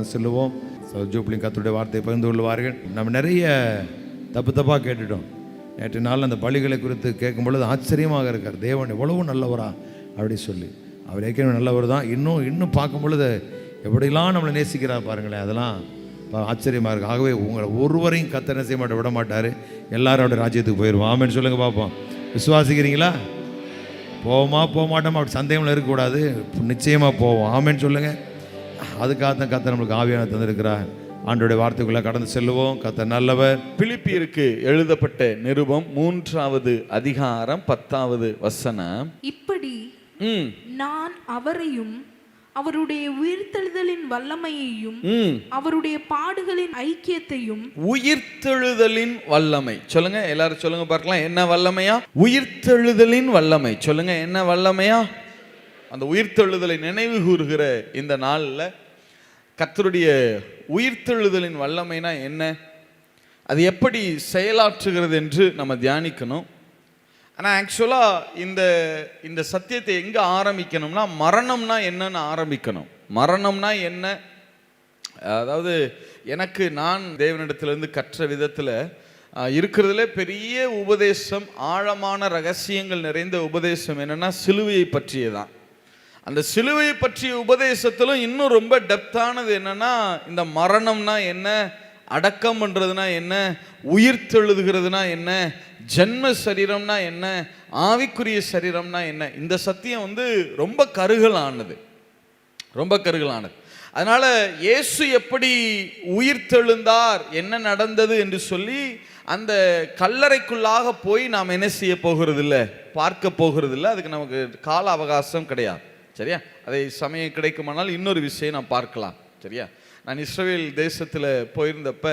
கடந்து செல்லுவோம். ஜூப்ளிங் கர்த்தருடைய வார்த்தையை பகிர்ந்து கொள்வார்கள். நம்ம நிறைய தப்பாக கேட்டுட்டோம். நேற்று நாள் அந்த பலிகளை குறித்து கேட்கும் பொழுது ஆச்சரியமாக இருக்கார். தேவன் எவ்வளவு நல்லவரா அப்படி சொல்லி, அவர் ஏற்கனவே நல்லவர் தான். இன்னும் பார்க்கும் பொழுது எப்படிலாம் நம்மளை நேசிக்கிறார் பாருங்களேன். அதெல்லாம் ஆச்சரியமாக இருக்குது. ஆகவே உங்களை ஒருவரையும் கர்த்தர் என்ன செய்ய விட மாட்டார். எல்லாரும் அவருடைய ராஜ்யத்துக்கு போயிடுவோம். ஆமென்னு சொல்லுங்கள் பார்ப்போம். விசுவாசிக்கிறீங்களா? போவோமா போக மாட்டோமா அப்படி சந்தேகம்ல இருக்கக்கூடாது. நிச்சயமாக போவோம். ஆமென்னு சொல்லுங்கள். அதுக்காக தான் கர்த்தர் நம்மளுக்கு ஆவியான தந்திருக்கிறார். ஆண்டவருடைய வார்த்தைக்குள்ள கடந்து செல்லுவோம். கர்த்தர் நல்லவர். பிலிப்பியருக்கு எழுதப்பட்ட நிருபம் 3வது அதிகாரம் 10வது வசனம். இப்படி நான் அவரையும் அவருடைய உயிர்த்தெழுதலின் வல்லமையையும் அவருடைய பாடுகளின் ஐக்கியத்தையும். உயிர்த்தெழுதலின் வல்லமை சொல்லுங்க, எல்லாரும் சொல்லுங்க பார்க்கலாம். என்ன வல்லமையா? உயிர்த்தெழுதலின் வல்லமை. சொல்லுங்க, என்ன வல்லமையா? அந்த உயிர்த்தெழுதலை நினைவு கூறுகிற இந்த நாளில் கர்த்தருடைய உயிர்த்தெழுதலின் வல்லமைனா என்ன, அது எப்படி செயலாற்றுகிறது என்று நம்ம தியானிக்கணும். ஆனால் ஆக்சுவலாக இந்த சத்தியத்தை எங்கே ஆரம்பிக்கணும்னா, மரணம்னா என்னன்னு ஆரம்பிக்கணும். மரணம்னா என்ன? அதாவது எனக்கு நான் தேவனிடத்திலிருந்து கற்ற விதத்தில் இருக்கிறதுல பெரிய உபதேசம், ஆழமான ரகசியங்கள் நிறைந்த உபதேசம் என்னென்னா சிலுவையை பற்றியதான். அந்த சிலுவையை பற்றிய உபதேசத்திலும் இன்னும் ரொம்ப டெப்தானது என்னன்னா, இந்த மரணம்னா என்ன, அடக்கம் பண்ணுறதுனா என்ன, உயிர்த்தெழுதுகிறதுனா என்ன, ஜென்ம சரீரம்னா என்ன, ஆவிக்குரிய சரீரம்னா என்ன. இந்த சத்தியம் ரொம்ப கருகலானது, ரொம்ப கருகலானது. அதனால இயேசு எப்படி உயிர்த்தெழுந்தார், என்ன நடந்தது என்று சொல்லி அந்த கல்லறைக்குள்ளாக போய் நாம் என்ன செய்ய போகிறது இல்லை, பார்க்க போகிறது இல்லை. அதுக்கு நமக்கு கால அவகாசம் கிடையாது. சரியா? அதை சமயம் கிடைக்குமானால் இன்னொரு விஷயம் நாம் பார்க்கலாம். சரியா? நான் இஸ்ரவேல் தேசத்தில் போயிருந்தப்ப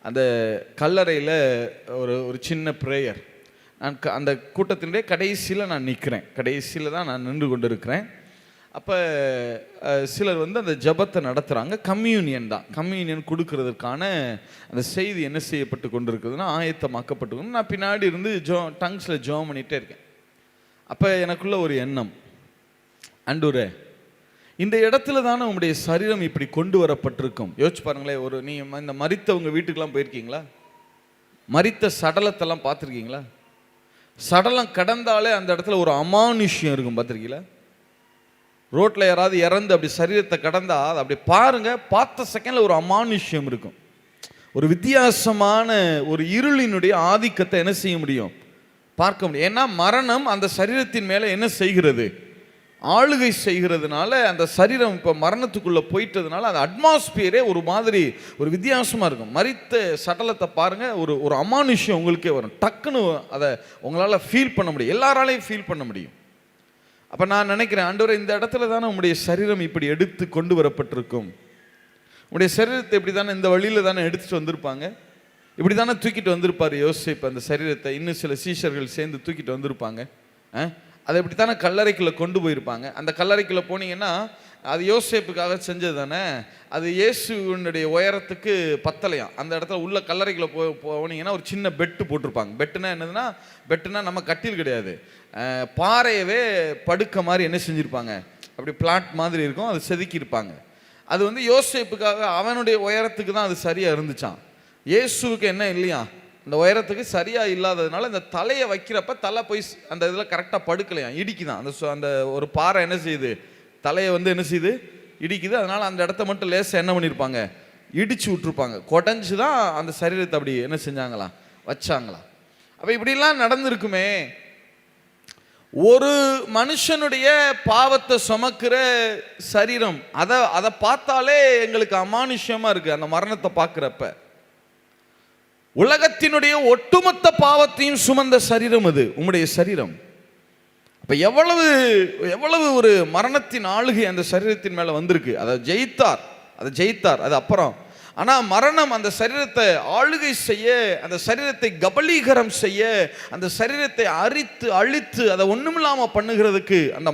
அந்த கல்லறையில் ஒரு சின்ன ப்ரேயர், நான் அந்த கூட்டத்தினுடைய கடைசியில் நான் நிற்கிறேன். கடைசியில் தான் நான் நின்று கொண்டு இருக்கிறேன். அப்போ சிலர் அந்த ஜபத்தை நடத்துகிறாங்க. கம்யூனியன் தான், கம்யூனியன் கொடுக்கறதுக்கான அந்த செய்தி என்ன செய்யப்பட்டு கொண்டு இருக்குதுன்னா ஆயத்தமாக்கப்பட்டு. நான் பின்னாடி இருந்து டங்ஸில் ஜோம் பண்ணிகிட்டே இருக்கேன். அப்போ எனக்குள்ள ஒரு எண்ணம், ஆண்டவரே இந்த இடத்துல தானே உங்களுடைய சரீரம் இப்படி கொண்டு வரப்பட்டிருக்கும். யோசிச்சு பாருங்களேன். நீங்கள் இந்த மரித்தவங்க வீட்டுக்கெல்லாம் போயிருக்கீங்களா? மரித்த சடலத்தெல்லாம் பார்த்துருக்கீங்களா? சடலம் கடந்தாலே அந்த இடத்துல ஒரு அமானுஷ்யம் இருக்கும், பார்த்துருக்கீங்களா? ரோட்டில் யாராவது இறந்து அப்படி சரீரத்தை கடந்தா அதை அப்படி பாருங்க, பார்த்த செகண்டில் ஒரு அமானுஷ்யம் இருக்கும். ஒரு வித்தியாசமான ஒரு இருளினுடைய ஆதிக்கத்தை என்ன செய்ய முடியும், பார்க்க முடியும். ஏன்னா மரணம் அந்த சரீரத்தின் மேலே என்ன செய்கிறது, ஆளுகை செய்கிறதுனால அந்த சரீரம் இப்போ மரணத்துக்குள்ளே போயிட்டதுனால அந்த அட்மாஸ்பியரே ஒரு மாதிரி ஒரு வித்தியாசமாக இருக்கும். மரித்த சடலத்தை பாருங்கள், ஒரு அமானுஷ்யம் உங்களுக்கே வரும். டக்குன்னு அதை உங்களால் ஃபீல் பண்ண முடியும், எல்லாராலையும் ஃபீல் பண்ண முடியும். அப்போ நான் நினைக்கிறேன், ஆண்டவரே இந்த இடத்துல தானே உங்களுடைய சரீரம் இப்படி எடுத்து கொண்டு வரப்பட்டிருக்கும். உங்களுடைய சரீரத்தை இப்படி தானே இந்த வழியில் தானே எடுத்துகிட்டு வந்திருப்பாங்க, இப்படி தானே தூக்கிட்டு வந்திருப்பார் யோசேப்பு. அந்த சரீரத்தை இன்னும் சில சீஷர்கள் சேர்ந்து தூக்கிட்டு வந்திருப்பாங்க. அதை இப்படித்தானே கல்லறைக்குள்ளே கொண்டு போயிருப்பாங்க. அந்த கல்லறைக்குள்ளே போனீங்கன்னா அது யோசேப்புக்காக செஞ்சது தானே. அது இயேசுனுடைய உயரத்துக்கு பத்தலையாம். அந்த இடத்துல உள்ள கல்லறைக்குள்ளே போனீங்கன்னா ஒரு சின்ன பெட்டு போட்டிருப்பாங்க. பெட்டுனா என்னதுன்னா, பெட்டுனா நம்ம கட்டில் கிடையாது, பாறையவே படுக்க மாதிரி என்ன செஞ்சுருப்பாங்க, அப்படி பிளாட் மாதிரி இருக்கும், அது செதுக்கியிருப்பாங்க. அது யோசேப்புக்காக அவனுடைய உயரத்துக்கு தான் அது சரியாக இருந்துச்சான். இயேசுவுக்கு என்ன இல்லையா, அந்த உயரத்துக்கு சரியாக இல்லாததுனால இந்த தலையை வைக்கிறப்ப தலை போய் அந்த இதில் கரெக்டாக படுக்கலையாம், இடிக்குதான். அந்த ஒரு பாறை என்ன செய்யுது, தலையை என்ன செய்யுது, இடிக்குது. அதனால் அந்த இடத்த மட்டும் லேசாக என்ன பண்ணியிருப்பாங்க, இடிச்சு விட்டுருப்பாங்க. கொடைஞ்சு தான் அந்த சரீரத்தை அப்படி என்ன செஞ்சாங்களாம், வச்சாங்களாம். அப்போ இப்படிலாம் நடந்திருக்குமே. ஒரு மனுஷனுடைய பாவத்தை சுமக்கிற சரீரம், அதை பார்த்தாலே எங்களுக்கு அமானுஷ்யமாக இருக்குது. அந்த மரணத்தை பார்க்குறப்ப உலகத்தினுடைய ஒட்டுமொத்த பாவத்தையும் சுமந்த சரீரம் அது உம்முடைய சரீரம். அப்ப எவ்வளவு ஒரு மரணத்தின் ஆளுகை அந்த சரீரத்தின் மேல வந்திருக்கு. அதை ஜெயித்தார், அது அப்புறம். ஆனா மரணம் அந்த சரீரத்தை ஆளுகை செய்ய, அந்த சரீரத்தை கபலீகரம் செய்ய, அந்த சரீரத்தை அழித்து அதை ஒண்ணுமில்லாம பண்ணுகிறதுக்கு அந்த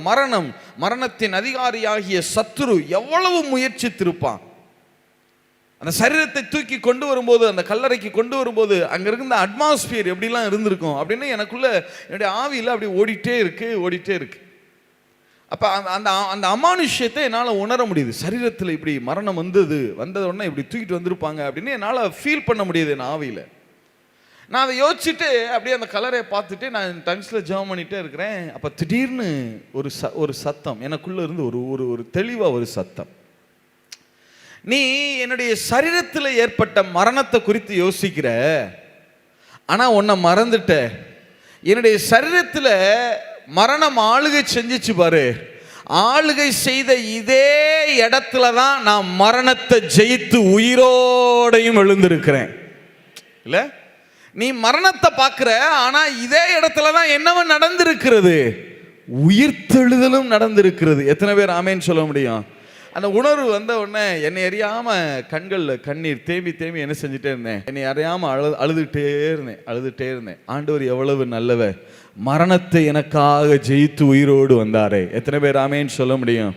மரணத்தின் அதிகாரியாகிய சத்துரு எவ்வளவு முயற்சித்திருப்பான். அந்த சரீரத்தை தூக்கி கொண்டு வரும்போது, அந்த கல்லறைக்கு கொண்டு வரும்போது அங்கே இருந்த அட்மாஸ்பியர் எப்படிலாம் இருந்திருக்கும் அப்படின்னு எனக்குள்ள என்னுடைய ஆவியில் அப்படி ஓடிட்டே இருக்கு. அப்போ அந்த அந்த அமானுஷ்யத்தை என்னால் உணர முடியுது. சரீரத்தில் இப்படி மரணம் வந்த உடனே இப்படி தூக்கிட்டு வந்திருப்பாங்க அப்படின்னு என்னால் ஃபீல் பண்ண முடியுது என் ஆவியில். நான் அதை யோசிச்சுட்டு அப்படியே அந்த கலரை பார்த்துட்டு நான் டங்ஸில் ஜெபம் பண்ணிகிட்டே இருக்கிறேன். அப்போ திடீர்னு ஒரு சத்தம் எனக்குள்ளே இருந்து ஒரு தெளிவாக ஒரு சத்தம், நீ என்னுடைய சரீரத்தில் ஏற்பட்ட மரணத்தை குறித்து யோசிக்கிற, ஆனால் உன்னை மறந்துட்ட. என்னுடைய சரீரத்தில் மரணம் ஆளுகை செஞ்சிச்சு பாரு, ஆளுகை செய்த இதே இடத்துல தான் நான் மரணத்தை ஜெயித்து உயிரோடையும் எழுந்திருக்கிறேன். இல்லை, நீ மரணத்தை பார்க்குற, ஆனால் இதே இடத்துல தான் என்னவன் நடந்திருக்கிறது, உயிர்த்தெழுதலும் நடந்திருக்கிறது. எத்தனை பேர் ஆமேன்னு சொல்ல முடியும்? அந்த உணர்வு வந்த உடனே என்னை அறியாமல் கண்களில் கண்ணீர் தேம்பி என்ன செஞ்சுட்டே இருந்தேன். என்னை அறியாமல் அழுதுகிட்டே இருந்தேன். ஆண்டவர் எவ்வளவு நல்லவர், மரணத்தை எனக்காக ஜெயித்து உயிரோடு வந்தாரே. எத்தனை பேர் ஆமேன்னு சொல்ல முடியும்?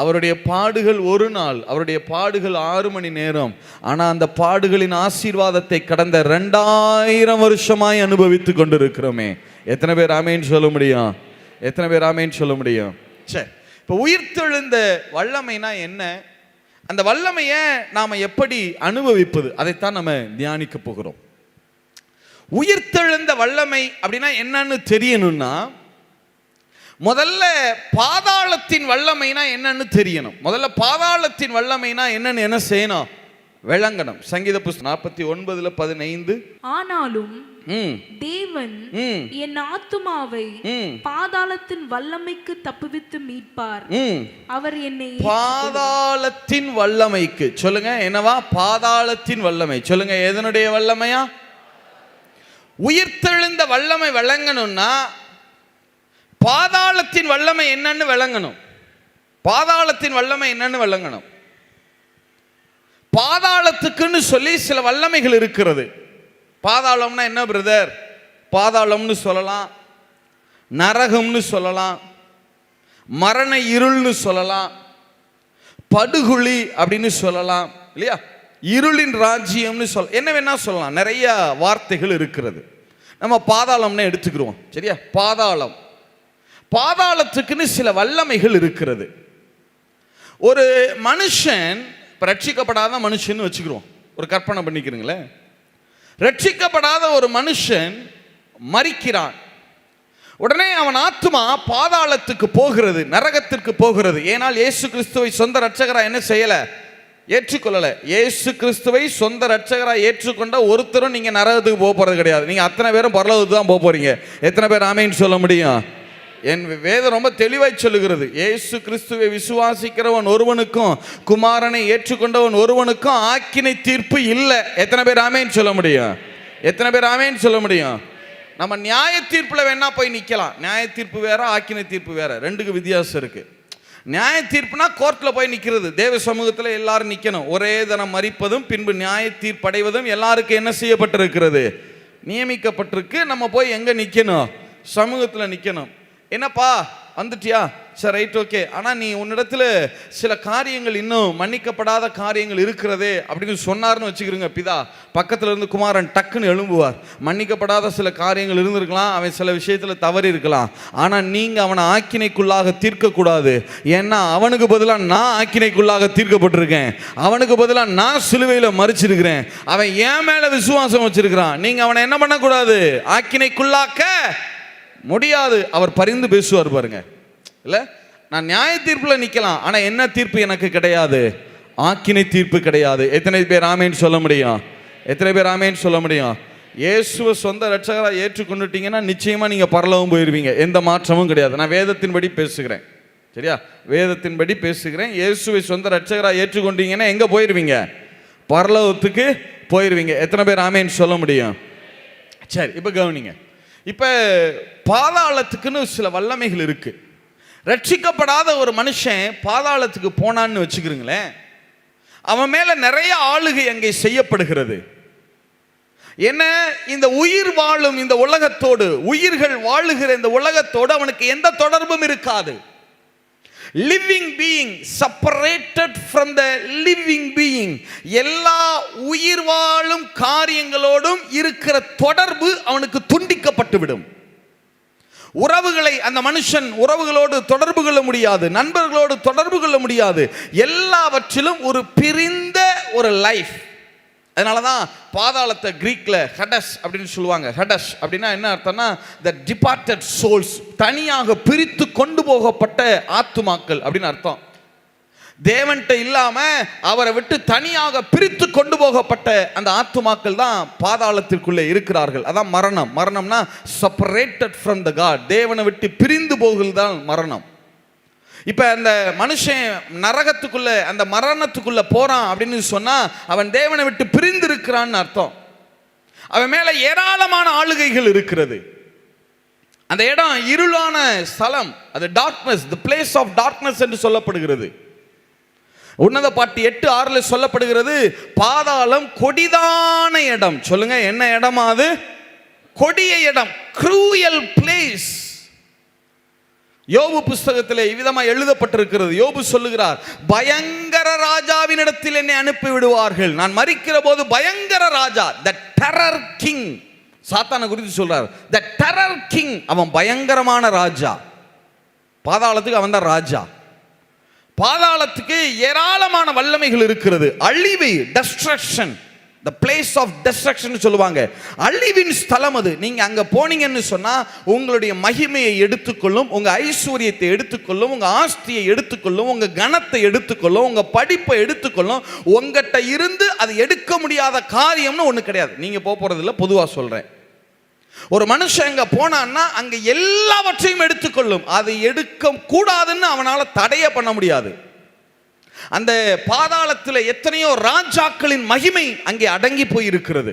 அவருடைய பாடுகள் ஒரு நாள், அவருடைய பாடுகள் 6 மணி நேரம். ஆனால் அந்த பாடுகளின் ஆசீர்வாதத்தை கடந்த 2000 வருஷமாய் அனுபவித்து கொண்டிருக்கிறோமே. எத்தனை பேர் ஆமேன்னு சொல்ல முடியும்? எத்தனை பேர் ஆமேன்னு சொல்ல முடியும்? சரி, இப்போ உயிர்த்தெழுந்த வல்லமைனா என்ன, அந்த வல்லமையை நாம் எப்படி அனுபவிப்பது, அதைத்தான் நம்ம தியானிக்க போகிறோம். உயிர்த்தெழுந்த வல்லமை அப்படின்னா என்னன்னு தெரியணும்னா முதல்ல பாதாளத்தின் வல்லமைனா என்னன்னு தெரியணும். முதல்ல பாதாளத்தின் வல்லமைனா என்னன்னு என்ன செய்யணும், விளங்கணும். சங்கீத புஸ்தகம் 49:15, ஆனாலும் தேவன் என் ஆத்துமாவை பாதாளத்தின் வல்லமைக்கு தப்புவித்து மீட்பார். அவர் என்னை பாதாளத்தின் வல்லமைக்கு, சொல்லுங்க என்னவா, பாதாளத்தின் வல்லமை. சொல்லுங்க எதனுடைய வல்லமையா? உயிர்த்தெழுந்த வல்லமை விளங்கணும்னா பாதாளத்தின் வல்லமை என்னன்னு விளங்கணும். பாதாளத்தின் வல்லமை என்னன்னு விளங்கணும். பாதாளத்துக்குன்னு சொல்லி சில வல்லமைகள் இருக்கிறது. பாதாளம்னா என்ன பிரதர்? பாதாளம்னு சொல்லலாம், நரகம்னு சொல்லலாம், மரண இருள்னு சொல்லலாம், படுகுழி அப்படின்னு சொல்லலாம், இல்லையா? இருளின் ராஜ்யம்னு என்ன வேணா சொல்லலாம். நிறைய வார்த்தைகள் இருக்கிறது. நம்ம பாதாளம்னு எடுத்துக்கிறோம், சரியா? பாதாளத்துக்குன்னு சில வல்லமைகள் இருக்கிறது. ஒரு மனுஷன், ரட்சிக்கப்படாத மனுஷன் வச்சுக்கிறோம், ஒரு கற்பனை பண்ணிக்கிறீங்களேன். ரட்சிக்கப்படாத ஒரு மனுஷன் மரிக்கிறான். உடனே அவன் ஆத்துமா பாதாளத்துக்கு போகிறது, நரகத்திற்கு போகிறது. ஏனால் இயேசு கிறிஸ்துவை சொந்த ரட்சகராக என்ன செய்யல, ஏற்றுக்கொள்ளல. இயேசு கிறிஸ்துவை சொந்த ரட்சகராக ஏற்றுக்கொண்ட ஒருத்தரும் நீங்க நரகத்துக்கு போக போறது கிடையாது. நீங்க அத்தனை பேரும் பரலோகத்துக்கு தான் போக போறீங்க. எத்தனை பேர் ஆமேன்னு சொல்ல முடியும்? என் வேதம் ரொம்ப தெளிவாய் சொல்லுகிறது, இயேசு கிறிஸ்துவை விசுவாசிக்கிறவன் ஒருவனுக்கும் குமாரனை ஏற்றுக்கொண்டவன் ஒருவனுக்கும் ஆக்கினை தீர்ப்பு இல்லை. எத்தனை பேர் ஆமேன்னு சொல்ல முடியும்? எத்தனை பேர் ஆமேன்னு சொல்ல முடியும்? நம்ம நியாய தீர்ப்புல வேணா போய் நிக்கலாம். நியாய தீர்ப்பு வேற, ஆக்கினை தீர்ப்பு வேற, ரெண்டுக்கு வித்தியாசம் இருக்கு. நியாய தீர்ப்புனா கோர்ட்டில் போய் நிற்கிறது, தேவ சமூகத்தில் எல்லாரும் நிற்கணும். ஒரே தினம் மரிப்பதும் பின்பு நியாய தீர்ப்படைவதும் எல்லாருக்கும் என்ன செய்யப்பட்டிருக்கிறது, நியமிக்கப்பட்டிருக்கு. நம்ம போய் எங்கே நிற்கணும்? சமூகத்தில் நிற்கணும். என்னப்பா வந்துட்டியா, சரி ரைட் ஓகே, ஆனால் நீ உன்னிடத்துல சில காரியங்கள் இன்னும் மன்னிக்கப்படாத காரியங்கள் இருக்கிறதே அப்படின்னு சொன்னார்னு வச்சுக்கிறோங்க. பிதா பக்கத்தில் இருந்து குமாரன் டக்குன்னு எழும்புவார். மன்னிக்கப்படாத சில காரியங்கள் இருந்திருக்கலாம், அவன் சில விஷயத்தில் தவறி இருக்கலாம், ஆனால் நீங்கள் அவனை ஆக்கினைக்குள்ளாக தீர்க்கக்கூடாது. ஏன்னா அவனுக்கு பதிலாக நான் ஆக்கினைக்குள்ளாக தீர்க்கப்பட்டிருக்கேன், அவனுக்கு பதிலாக நான் சிலுவையில் மறிச்சிருக்கிறேன், அவன் என் மேலே விசுவாசம் வச்சிருக்கிறான். நீங்கள் அவனை என்ன பண்ணக்கூடாது, ஆக்கினைக்குள்ளாக்க முடியாது. அவர் பரிந்து பேசுவார் பாருங்க. இல்லை, நான் நியாய தீர்ப்பில் நிற்கலாம், ஆனால் என்ன தீர்ப்பு எனக்கு கிடையாது, ஆக்கினை தீர்ப்பு கிடையாது. எத்தனை பேர் ஆமேன்னு சொல்ல முடியும்? எத்தனை பேர் ஆமேன்னு சொல்ல முடியும்? இயேசுவை சொந்த ரட்சகராக ஏற்றுக்கொண்டுட்டீங்கன்னா நிச்சயமாக நீங்கள் பரலோகம் போயிடுவீங்க, எந்த மாற்றமும் கிடையாது. நான் வேதத்தின்படி பேசுகிறேன், சரியா? வேதத்தின்படி பேசுகிறேன். இயேசுவை சொந்த ரட்சகராக ஏற்றுக்கொண்டீங்கன்னா எங்கே போயிடுவீங்க? பரலோகத்துக்கு போயிடுவீங்க. எத்தனை பேர் ஆமேன்னு சொல்ல முடியும்? சரி, இப்போ கவனிங்க. இப்போ பாதாளத்துக்குன்னு சில வல்லமைகள் இருக்கு. ரட்சிக்கப்படாத ஒரு மனுஷன் பாதாளத்துக்கு போனான்னு வச்சுக்கிறீங்களேன், அவன் மேல நிறைய ஆளுகை அங்கே செய்யப்படுகிறது. என்ன, இந்த உயிர் வாழும் இந்த உலகத்தோடு, உயிர்கள் வாழுகிற இந்த உலகத்தோடு அவனுக்கு எந்த தொடர்பும் இருக்காது. Living being separated from the living being, எல்லா உயிர் வாழும் காரியங்களோடும் இருக்கிற தொடர்பு அவனுக்கு துண்டிக்கப்பட்டு விடும். உறவுகளை அந்த மனுஷன் உறவுகளோடு தொடர்பு கொள்ள முடியாது, நண்பர்களோடு தொடர்பு கொள்ள முடியாது, எல்லாவற்றிலும் ஒரு பிரிந்த ஒரு லைஃப். அதனாலதான் பாதாளத்தை கிரீக்ல ஹடஸ் அப்படின்னு சொல்லுவாங்க. ஹடஸ் அப்படின்னா என்ன அர்த்தம்னா the departed souls, தனியாக பிரித்து கொண்டு போகப்பட்ட ஆத்துமாக்கள் அப்படின்னு அர்த்தம். தேவன்கிட்ட இல்லாம அவரை விட்டு தனியாக பிரித்து கொண்டு போகப்பட்ட அந்த ஆத்துமாக்கள் தான் பாதாளத்திற்குள்ளே இருக்கிறார்கள். அதான் மரணம். மரணம்னா செப்பரேட்டட் ஃப்ரம் த காட், தேவனை விட்டு பிரிந்து போகிறது தான் மரணம். இப்ப அந்த மனுஷன் நரகத்துக்குள்ள அந்த மரணத்துக்குள்ள போறான் அப்படின்னு சொன்னா அவன் தேவனை விட்டு பிரிந்து இருக்கிறான்னு அர்த்தம். அவன் மேல ஏராளமான ஆளுகைகள் இருக்கிறது. அந்த இடம் இருளான ஸ்தலம், அது darkness, the place of darkness என்று சொல்லப்படுகிறது. உன்னத பாட்டு 8:6 சொல்லப்படுகிறது, பாதாளம் கொடிதான இடம். சொல்லுங்க, என்ன இடமா அது? கொடிய இடம், cruel place. யோபு புஸ்தகத்திலே இவ்விதமாக எழுதப்பட்டிருக்கிறது. யோபு சொல்லுகிறார், பயங்கர ராஜாவின் இடத்தில் என்னை அனுப்பி விடுவார்கள், நான் மரிக்கிற போது பயங்கர ராஜா, the terror king. சாத்தானை குறித்து சொல்றார், the terror king. அவன் பயங்கரமான ராஜா. பாதாளத்துக்கு அவன் தான் ராஜா. பாதாளத்துக்கு ஏராளமான வல்லமைகள் இருக்கிறது. அழிவு, destruction, the place of destruction சொல்லுவாங்க. அழிவின் ஸ்தலம் அது. நீங்க அங்க போனீங்கன்னு சொன்னா உங்களுடைய மகிமையை எடுத்துக்கொள்ளும், உங்க ஐஸ்வர்யத்தை எடுத்துக்கொள்ளும், உங்க ஆஸ்தியை எடுத்துக்கொள்ளும், உங்க கனத்தை எடுத்துக்கொள்ளும், உங்க படிப்பை எடுத்துக்கொள்ளும். உங்ககிட்ட இருந்து அதை எடுக்க முடியாத காரியம்னு ஒண்ணு கிடையாது. நீங்க போறது இல்ல, பொதுவா சொல்றேன். ஒரு மனுஷன் அங்க போனான்னா அங்க எல்லாவற்றையும் எடுத்துக்கொள்ளும். அதை எடுக்க கூடாதுன்னு அவனால தடைய பண்ண முடியாது. அந்த பாதாளத்தில் எத்தனையோ ராஜாக்களின் மகிமை அங்கே அடங்கி போயிருக்கிறது.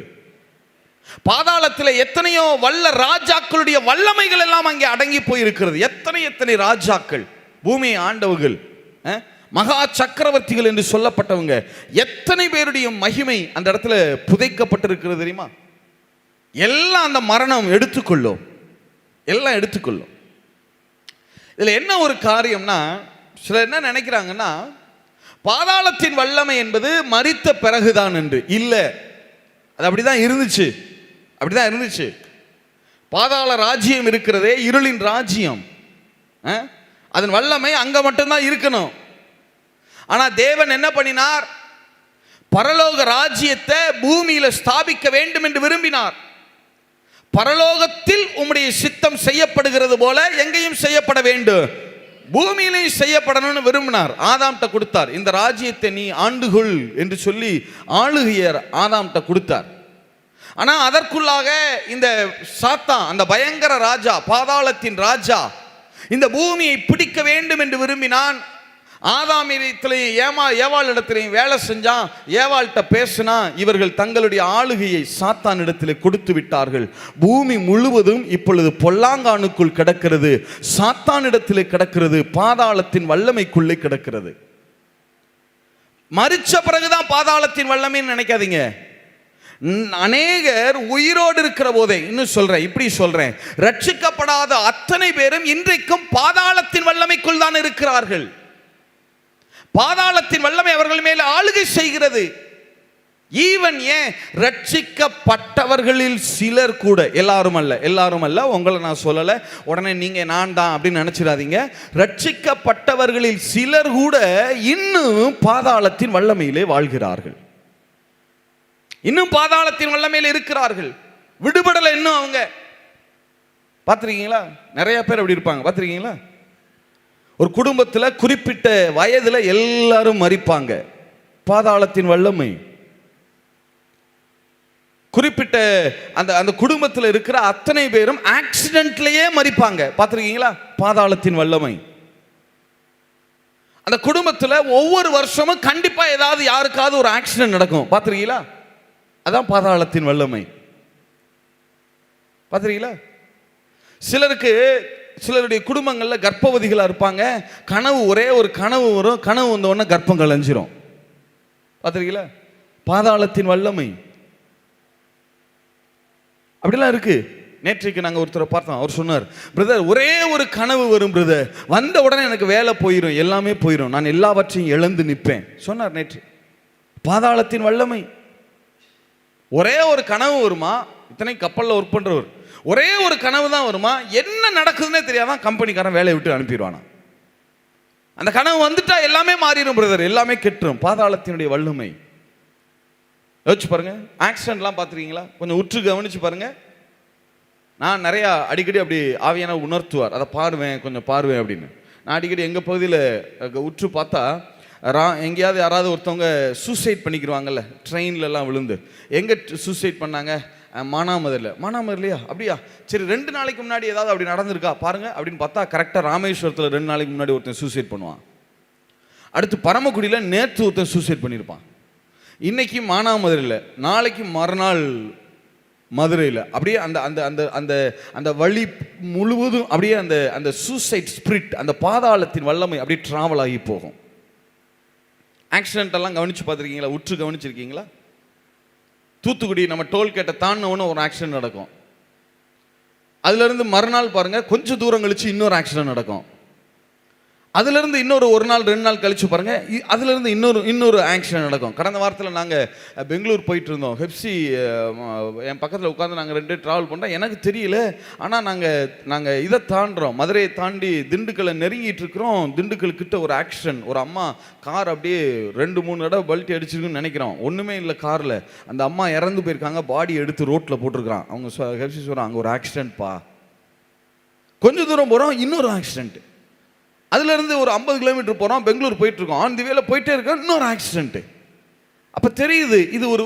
பாதாளத்தில் எத்தனையோ வல்ல ராஜாக்களுடைய வல்லமைகள் எல்லாம் அங்கே அடங்கி போயிருக்கிறது. எத்தனை ராஜாக்கள், பூமியை ஆண்டவர்கள், மகா சக்கரவர்த்திகள் என்று சொல்லப்பட்டவங்க, எத்தனை பேருடைய மகிமை அந்த இடத்துல புதைக்கப்பட்டிருக்கிறது தெரியுமா? எல்லாம் அந்த மரணம் எடுத்துக்கொள்ளும், எல்லாம் எடுத்துக்கொள்ளும். இதுல என்ன ஒரு காரியம்னா, சிலர் என்ன நினைக்கிறாங்கன்னா பாதாளத்தின் வல்லமை என்பது மரித்த பிறகுதான் என்று. இல்ல, அது அப்படிதான் இருந்துச்சு, அப்படிதான் இருந்துச்சு. பாதாள ராஜ்யம் இருக்கிறதே, இருளின் ராஜ்யம், அதன் வல்லமை அங்க மட்டும்தான் இருக்கணும். ஆனா தேவன் என்ன பண்ணினார்? பரலோக ராஜ்யத்தை பூமியில ஸ்தாபிக்க வேண்டும் என்று விரும்பினார். பரலோகத்தில் உம்முடைய சித்தம் செய்யப்படுகிறது போல எங்கேயும் செய்யப்பட வேண்டும், பூமியிலையும் செய்யப்படணும்னு விரும்பினார். ஆதாம்கிட்ட கொடுத்தார், இந்த ராஜ்யத்தை நீ ஆண்டுகொள் என்று சொல்லி ஆளுகையர் ஆதாம்கிட்ட கொடுத்தார். ஆனா அதற்குள்ளாக இந்த சாத்தான், அந்த பயங்கர ராஜா, பாதாளத்தின் ராஜா, இந்த பூமியை பிடிக்க வேண்டும் என்று விரும்பினான். ஆதாம் இடத்திலையும் ஏவாள் இடத்திலையும் வேலை செஞ்சான். ஏவாள்கிட்ட பேசினா இவர்கள் தங்களுடைய ஆளுகையை சாத்தான் இடத்திலே கொடுத்து விட்டார்கள். பூமி முழுவதும் இப்பொழுது பொல்லாங்கானுக்குள் கிடக்கிறது, சாத்தான் இடத்திலே கிடக்கிறது, பாதாளத்தின் வல்லமைக்குள்ளே கிடக்கிறது. மரிச்ச பிறகுதான் பாதாளத்தின் வல்லமைன்னு நினைக்காதீங்க. அநேகர் உயிரோடு இருக்கிற போதே, இன்னும் சொல்றேன், இப்படி சொல்றேன், ரட்சிக்கப்படாத அத்தனை பேரும் இன்றைக்கும் பாதாளத்தின் வல்லமைக்குள் தான் இருக்கிறார்கள். பாதாளத்தின் வல்லமை அவர்கள் மேல் ஆளுகை செய்கிறது. ஈவன் ஏன் ரட்சிக்கப்பட்டவர்களில் சிலர் கூட, எல்லாரும் அல்ல, உங்களை நான் சொல்லல, உடனே நீங்க நான் தான் அப்படின்னு நினைச்சிடாதீங்க. ரட்சிக்கப்பட்டவர்களில் சிலர் கூட இன்னும் பாதாளத்தின் வல்லமையிலே வாழ்கிறார்கள், இன்னும் பாதாளத்தின் வல்லமையில இருக்கிறார்கள். விடுபடல இன்னும் அவங்க. பார்த்திருக்கீங்களா? நிறைய பேர் அப்படி இருப்பாங்க, பார்த்திருக்கீங்களா? ஒரு குடும்பத்தில் குறிப்பிட்ட வயதில் எல்லாரும் மரிப்பாங்க, பாதாளத்தின் வல்லமை. குறிப்பிட்ட அந்த குடும்பத்தில் இருக்கிற அத்தனை பேரும் ஆக்சிடென்ட்லயே மரிப்பாங்க, பார்த்திருக்கீங்களா? பாதாளத்தின் வல்லமை. அந்த குடும்பத்தில் ஒவ்வொரு வருஷமும் கண்டிப்பா ஏதாவது யாருக்காவது ஒரு ஆக்சிடென்ட் நடக்கும், பார்த்திருக்கீங்களா? அதான் பாதாளத்தின் வல்லமை. பார்த்திருக்கீங்களா? சிலருடைய குடும்பங்களில் கர்ப்பவதிகளாக இருப்பாங்க. கனவு, ஒரே ஒரு கனவு வரும், கனவு வந்த உடனே கர்ப்பம் கலைஞ்சிரும். பார்த்துருக்கீங்களா? பாதாளத்தின் வல்லமை அப்படிலாம் இருக்கு. நேற்றைக்கு நாங்கள் ஒருத்தரை பார்த்தோம், அவர் சொன்னார், பிரதர் ஒரே ஒரு கனவு வரும் பிரதர், வந்த உடனே எனக்கு வேலை போயிடும், எல்லாமே போயிடும், நான் எல்லாவற்றையும் இழந்து நிற்பேன் சொன்னார் நேற்று. பாதாளத்தின் வல்லமை. ஒரே ஒரு கனவு வருமா, இத்தனை கப்பலில் ஒர்க் பண்ணுறவர், ஒரே ஒரு கனவு தான் வருமா, என்ன நடக்குதுன்னே தெரியாதான் கம்பெனிக்காரன் வேலையை விட்டு அனுப்பிடுவானா. அந்த கனவு வந்துட்டா எல்லாமே மாறிடும் பிரதர், எல்லாமே கெட்டுரும். பாதாளத்தினுடைய வல்லமை யோசிச்சு பாருங்க. ஆக்சிடென்ட்லாம் பார்த்துருக்கீங்களா? கொஞ்சம் உற்று கவனிச்சு பாருங்க. நான் நிறையா அடிக்கடி அப்படி ஆவியான உணர்த்துவார், அதை பாருவேன் கொஞ்சம் பாருவேன் அப்படின்னு. நான் அடிக்கடி எங்கள் பகுதியில் உற்று பார்த்தா எங்கேயாவது யாராவது ஒருத்தவங்க சூசைட் பண்ணிக்கிறாங்கல்ல, ட்ரெயின்லலாம் விழுந்து. எங்கே சூசைட் பண்ணாங்க? மானாமதுரையா? அப்படியா, சரி 2 நாளைக்கு முன்னாடி ஏதாவது அப்படி நடந்திருக்கா பாருங்க அப்படின்னு பார்த்தா கரெக்டாக ராமேஸ்வரத்தில் 2 நாளைக்கு முன்னாடி ஒருத்தன் சூசைட் பண்ணுவான். அடுத்து பரமக்குடியில் நேற்று ஒருத்தன் சூசைட் பண்ணியிருப்பான். இன்னைக்கு மானாமதுரையில், நாளைக்கு மறுநாள் மதுரையில். அப்படியே அந்த அந்த அந்த அந்த அந்த வழி முழுவதும் அப்படியே அந்த அந்த சூசைட் ஸ்பிரிட், அந்த பாதாளத்தின் வல்லமை அப்படியே ட்ராவல் ஆகி போகும். ஆக்சிடென்ட் எல்லாம் கவனிச்சு பார்த்துருக்கீங்களா? உற்று கவனிச்சிருக்கீங்களா? தூத்துக்குடி நம்ம டோல்கேட்டை தாண்டினவொன்னு ஒரு ஆக்சிடென்ட் நடக்கும். அதுலேருந்து மறுநாள் பாருங்க, கொஞ்சம் தூரம் கழிச்சு இன்னொரு ஆக்சிடென்ட் நடக்கும். அதுலேருந்து இன்னொரு 1 நாள் 2 நாள் கழிச்சு பாருங்க, அதுலேருந்து இன்னொரு ஆக்சிடென்ட் நடக்கும். கடந்த வாரத்தில் நாங்கள் பெங்களூர் போயிட்டு இருந்தோம். ஹெப்சி என் பக்கத்தில் உட்காந்து நாங்கள் 2 ட்ராவல் பண்ணோம். எனக்கு தெரியல, ஆனால் நாங்கள் இதை தாண்டுறோம், மதுரையை தாண்டி திண்டுக்கலை நெருங்கிட்டு இருக்கிறோம். திண்டுக்கல் கிட்ட ஒரு ஆக்சிடென்ட். ஒரு அம்மா கார் அப்படியே 2-3 தடவை பல்ட்டி அடிச்சிருக்குன்னு நினைக்கிறோம். ஒன்றுமே இல்லை காரில். அந்த அம்மா இறந்து போயிருக்காங்க, பாடி எடுத்து ரோட்டில் போட்டிருக்கிறான். அவங்க ஹெப்சி சொல்கிறாங்க, அங்கே ஒரு ஆக்சிடென்ட்ப்பா. கொஞ்சம் தூரம் போகிறோம், இன்னொரு ஆக்சிடென்ட். அதுலேருந்து ஒரு 50 கிலோமீட்டர் போகிறோம், பெங்களூர் போயிட்டுருக்கோம். ஆன் தி வேல போயிட்டே இருக்கோம், இன்னொரு ஆக்சிடென்ட்டு. அப்போ தெரியுது, இது ஒரு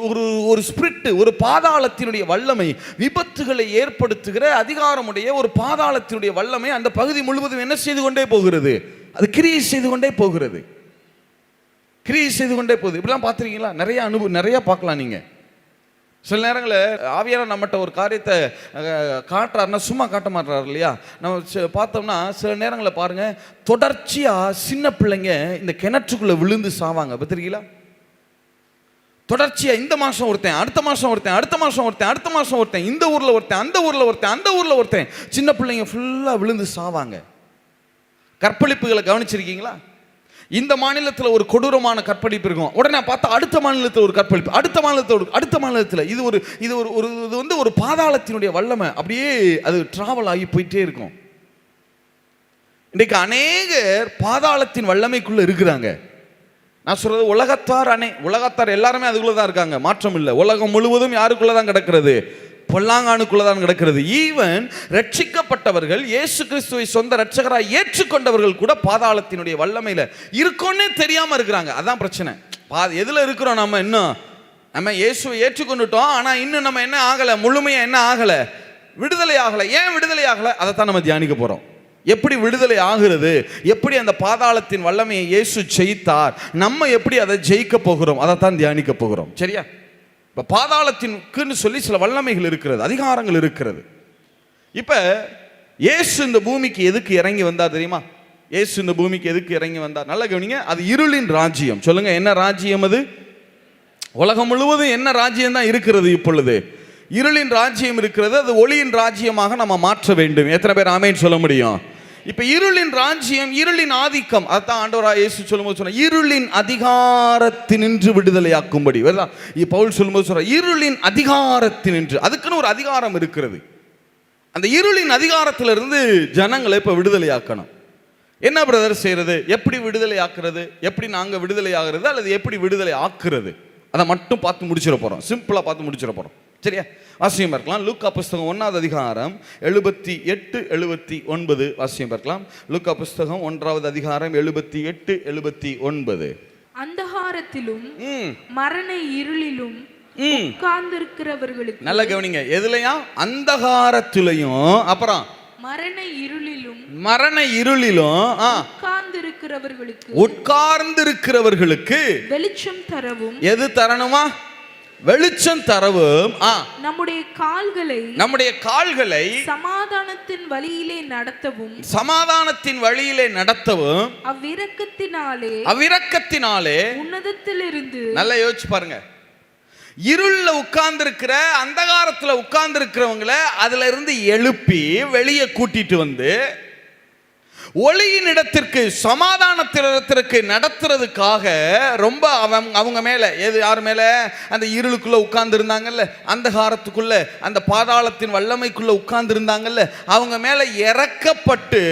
ஒரு ஸ்பிரிட்டு, ஒரு பாதாளத்தினுடைய வல்லமை, விபத்துகளை ஏற்படுத்துகிற அதிகாரமுடைய ஒரு பாதாளத்தினுடைய வல்லமை அந்த பகுதி முழுவதும் என்ன செய்து கொண்டே போகிறது? அது கிரியை செய்து கொண்டே போகிறது, கிரியை செய்து கொண்டே போகுது. இப்படிலாம் பார்த்துருக்கீங்களா? நிறையா பார்க்கலாம் நீங்கள். சில நேரங்களில் ஆவியான நம்மகிட்ட ஒரு காரியத்தை காட்டுறாருன்னா சும்மா காட்ட மாட்டுறாரு இல்லையா? நம்ம பார்த்தோம்னா சில நேரங்களில் பாருங்கள், தொடர்ச்சியாக சின்ன பிள்ளைங்க இந்த கிணற்றுக்குள்ளே விழுந்து சாவாங்க. பார்த்துருக்கீங்களா? தொடர்ச்சியாக இந்த மாதம் ஒருத்தன், அடுத்த மாதம் ஒருத்தன், அடுத்த மாதம் ஒருத்தன், அடுத்த மாதம் ஒருத்தன், இந்த ஊரில் ஒருத்தன், அந்த ஊரில் ஒருத்தன், அந்த ஊரில் ஒருத்தன், சின்ன பிள்ளைங்க ஃபுல்லாக விழுந்து சாவாங்க. கற்பழிப்புகளை கவனிச்சிருக்கீங்களா? இந்த மாநிலத்தில் ஒரு கொடூரமான கற்பழிப்பு இருக்கும், உடனே பார்த்தா அடுத்த மாநிலத்தில் ஒரு கற்பழிப்பு, அடுத்த மாநிலத்தில் இது வந்து ஒரு பாதாளத்தினுடைய வல்லமை அப்படியே அது டிராவல் ஆகி போயிட்டே இருக்கும். இன்றைக்கு அநேகர் பாதாளத்தின் வல்லமைக்குள்ள இருக்கிறாங்க. நான் சொல்றது உலகத்தார் எல்லாருமே அதுக்குள்ள தான் இருக்காங்க, மாற்றம் இல்லை. உலகம் முழுவதும் யாருக்குள்ள தான் கிடக்கிறது? பொல்லாங்கானுக்குள்ளதான் கிடக்கிறது. ஈவன் ரட்சிக்கப்பட்டவர்கள், இயேசு கிறிஸ்துவை சொந்த ரட்சகராய் ஏற்றுக்கொண்டவர்கள் கூட பாதாளத்தினுடைய வல்லமையில இருக்கோன்னே தெரியாம இருக்கிறாங்க. அதான் பிரச்சனை. எதுல இருக்கிறோம்? நம்ம இயேசுவை ஏற்றுக்கொண்டுட்டோம், ஆனா இன்னும் நம்ம என்ன ஆகல? முழுமையா என்ன ஆகல? விடுதலை ஆகல. ஏன் விடுதலை ஆகல? அதைத்தான் நம்ம தியானிக்க போறோம். எப்படி விடுதலை ஆகிறது, எப்படி அந்த பாதாளத்தின் வல்லமையை இயேசு ஜெயித்தார், நம்ம எப்படி அதை ஜெயிக்க போகிறோம், அதைத்தான் தியானிக்க போகிறோம். சரியா? இப்போ பாதாளத்தின்குன்னு சொல்லி சில வல்லமைகள் இருக்கிறது, அதிகாரங்கள் இருக்கிறது. இப்போ இயேசு இந்த பூமிக்கு எதுக்கு இறங்கி வந்தார் தெரியுமா? இயேசு இந்த பூமிக்கு எதுக்கு இறங்கி வந்தார்? நல்ல கவனிங்க. அது இருளின் ராஜ்யம். சொல்லுங்க, என்ன ராஜ்யம் அது? உலகம் முழுவதும் என்ன ராஜ்யம் தான் இருக்கிறது இப்பொழுது? இருளின் ராஜ்யம் இருக்கிறது. அது ஒளியின் ராஜ்யமாக நம்ம மாற்ற வேண்டும். எத்தனை பேர் ஆமென் சொல்ல முடியும்? இப்ப இருளின் ராஜ்யம், இருளின் ஆதிக்கம், அதான் ஆண்டவராக இயேசு சொல்லும்போது சொன்ன இருளின் அதிகாரத்தினின்று விடுதலையாக்கும்படி. பவுல் சொல்லும்போது சொல்ற இருளின் அதிகாரத்தினின்று, அதுக்குன்னு ஒரு அதிகாரம் இருக்கிறது. அந்த இருளின் அதிகாரத்திலிருந்து ஜனங்களை இப்ப விடுதலையாக்கணும். என்ன பிரதர் செய்யறது? எப்படி விடுதலை ஆக்குறது? எப்படி நாங்க விடுதலை ஆகிறது, அல்லது எப்படி விடுதலை ஆக்குறது? அதை மட்டும் பார்த்து முடிச்சிட போறோம். சிம்பிளா பார்த்து முடிச்சிட போறோம். சரியா? வாசியம் பார்க்கலாம். லூக்கா புஸ்தகம் 1வது அதிகாரம் 78, 79 வாசியம் பார்க்கலாம். லூக்கா புஸ்தகம் 1வது அதிகாரம் 78, 79. அந்தகாரத்திலும் மரண இருளிலும் உட்கார்ந்திருக்கிறவர்களுக்கு. நல்ல கவனிங்க. எதுலயா? அந்தகாரத்திலையும், அப்புறம் மரண இருளிலும் உட்கார்ந்திருக்கிறவர்களுக்கு வெளிச்சம் தரவும். எது தரணுமா? வெளிச்சம் தரவும். நம்முடைய கால்களை சமாதானத்தின் வழியிலே நடத்தவும் அவ்விரக்கத்தினாலே உன்னதத்திலிருந்து. நல்லா யோசிச்சு பாருங்க. இருள்ல உட்கார்ந்து இருக்கிற, அந்தகாரத்துல உட்கார்ந்து இருக்கிறவங்களை அதுல இருந்து எழுப்பி வெளியே கூட்டிட்டு வந்து ஒளியின் இடத்திற்கு, சமாதானத்திற்கு நடத்துறதுக்காக ரொம்ப அவங்க மேல, யார் மேல? அந்த இருளுக்குள்ள உட்கார்ந்து இருந்தாங்கல்ல, அந்தகாரத்துக்குள்ள, அந்த பாதாளத்தின் வல்லமைக்குள்ள உட்கார்ந்து இருந்தாங்கல்ல, அவங்க மேல இறக்கப்பட்டு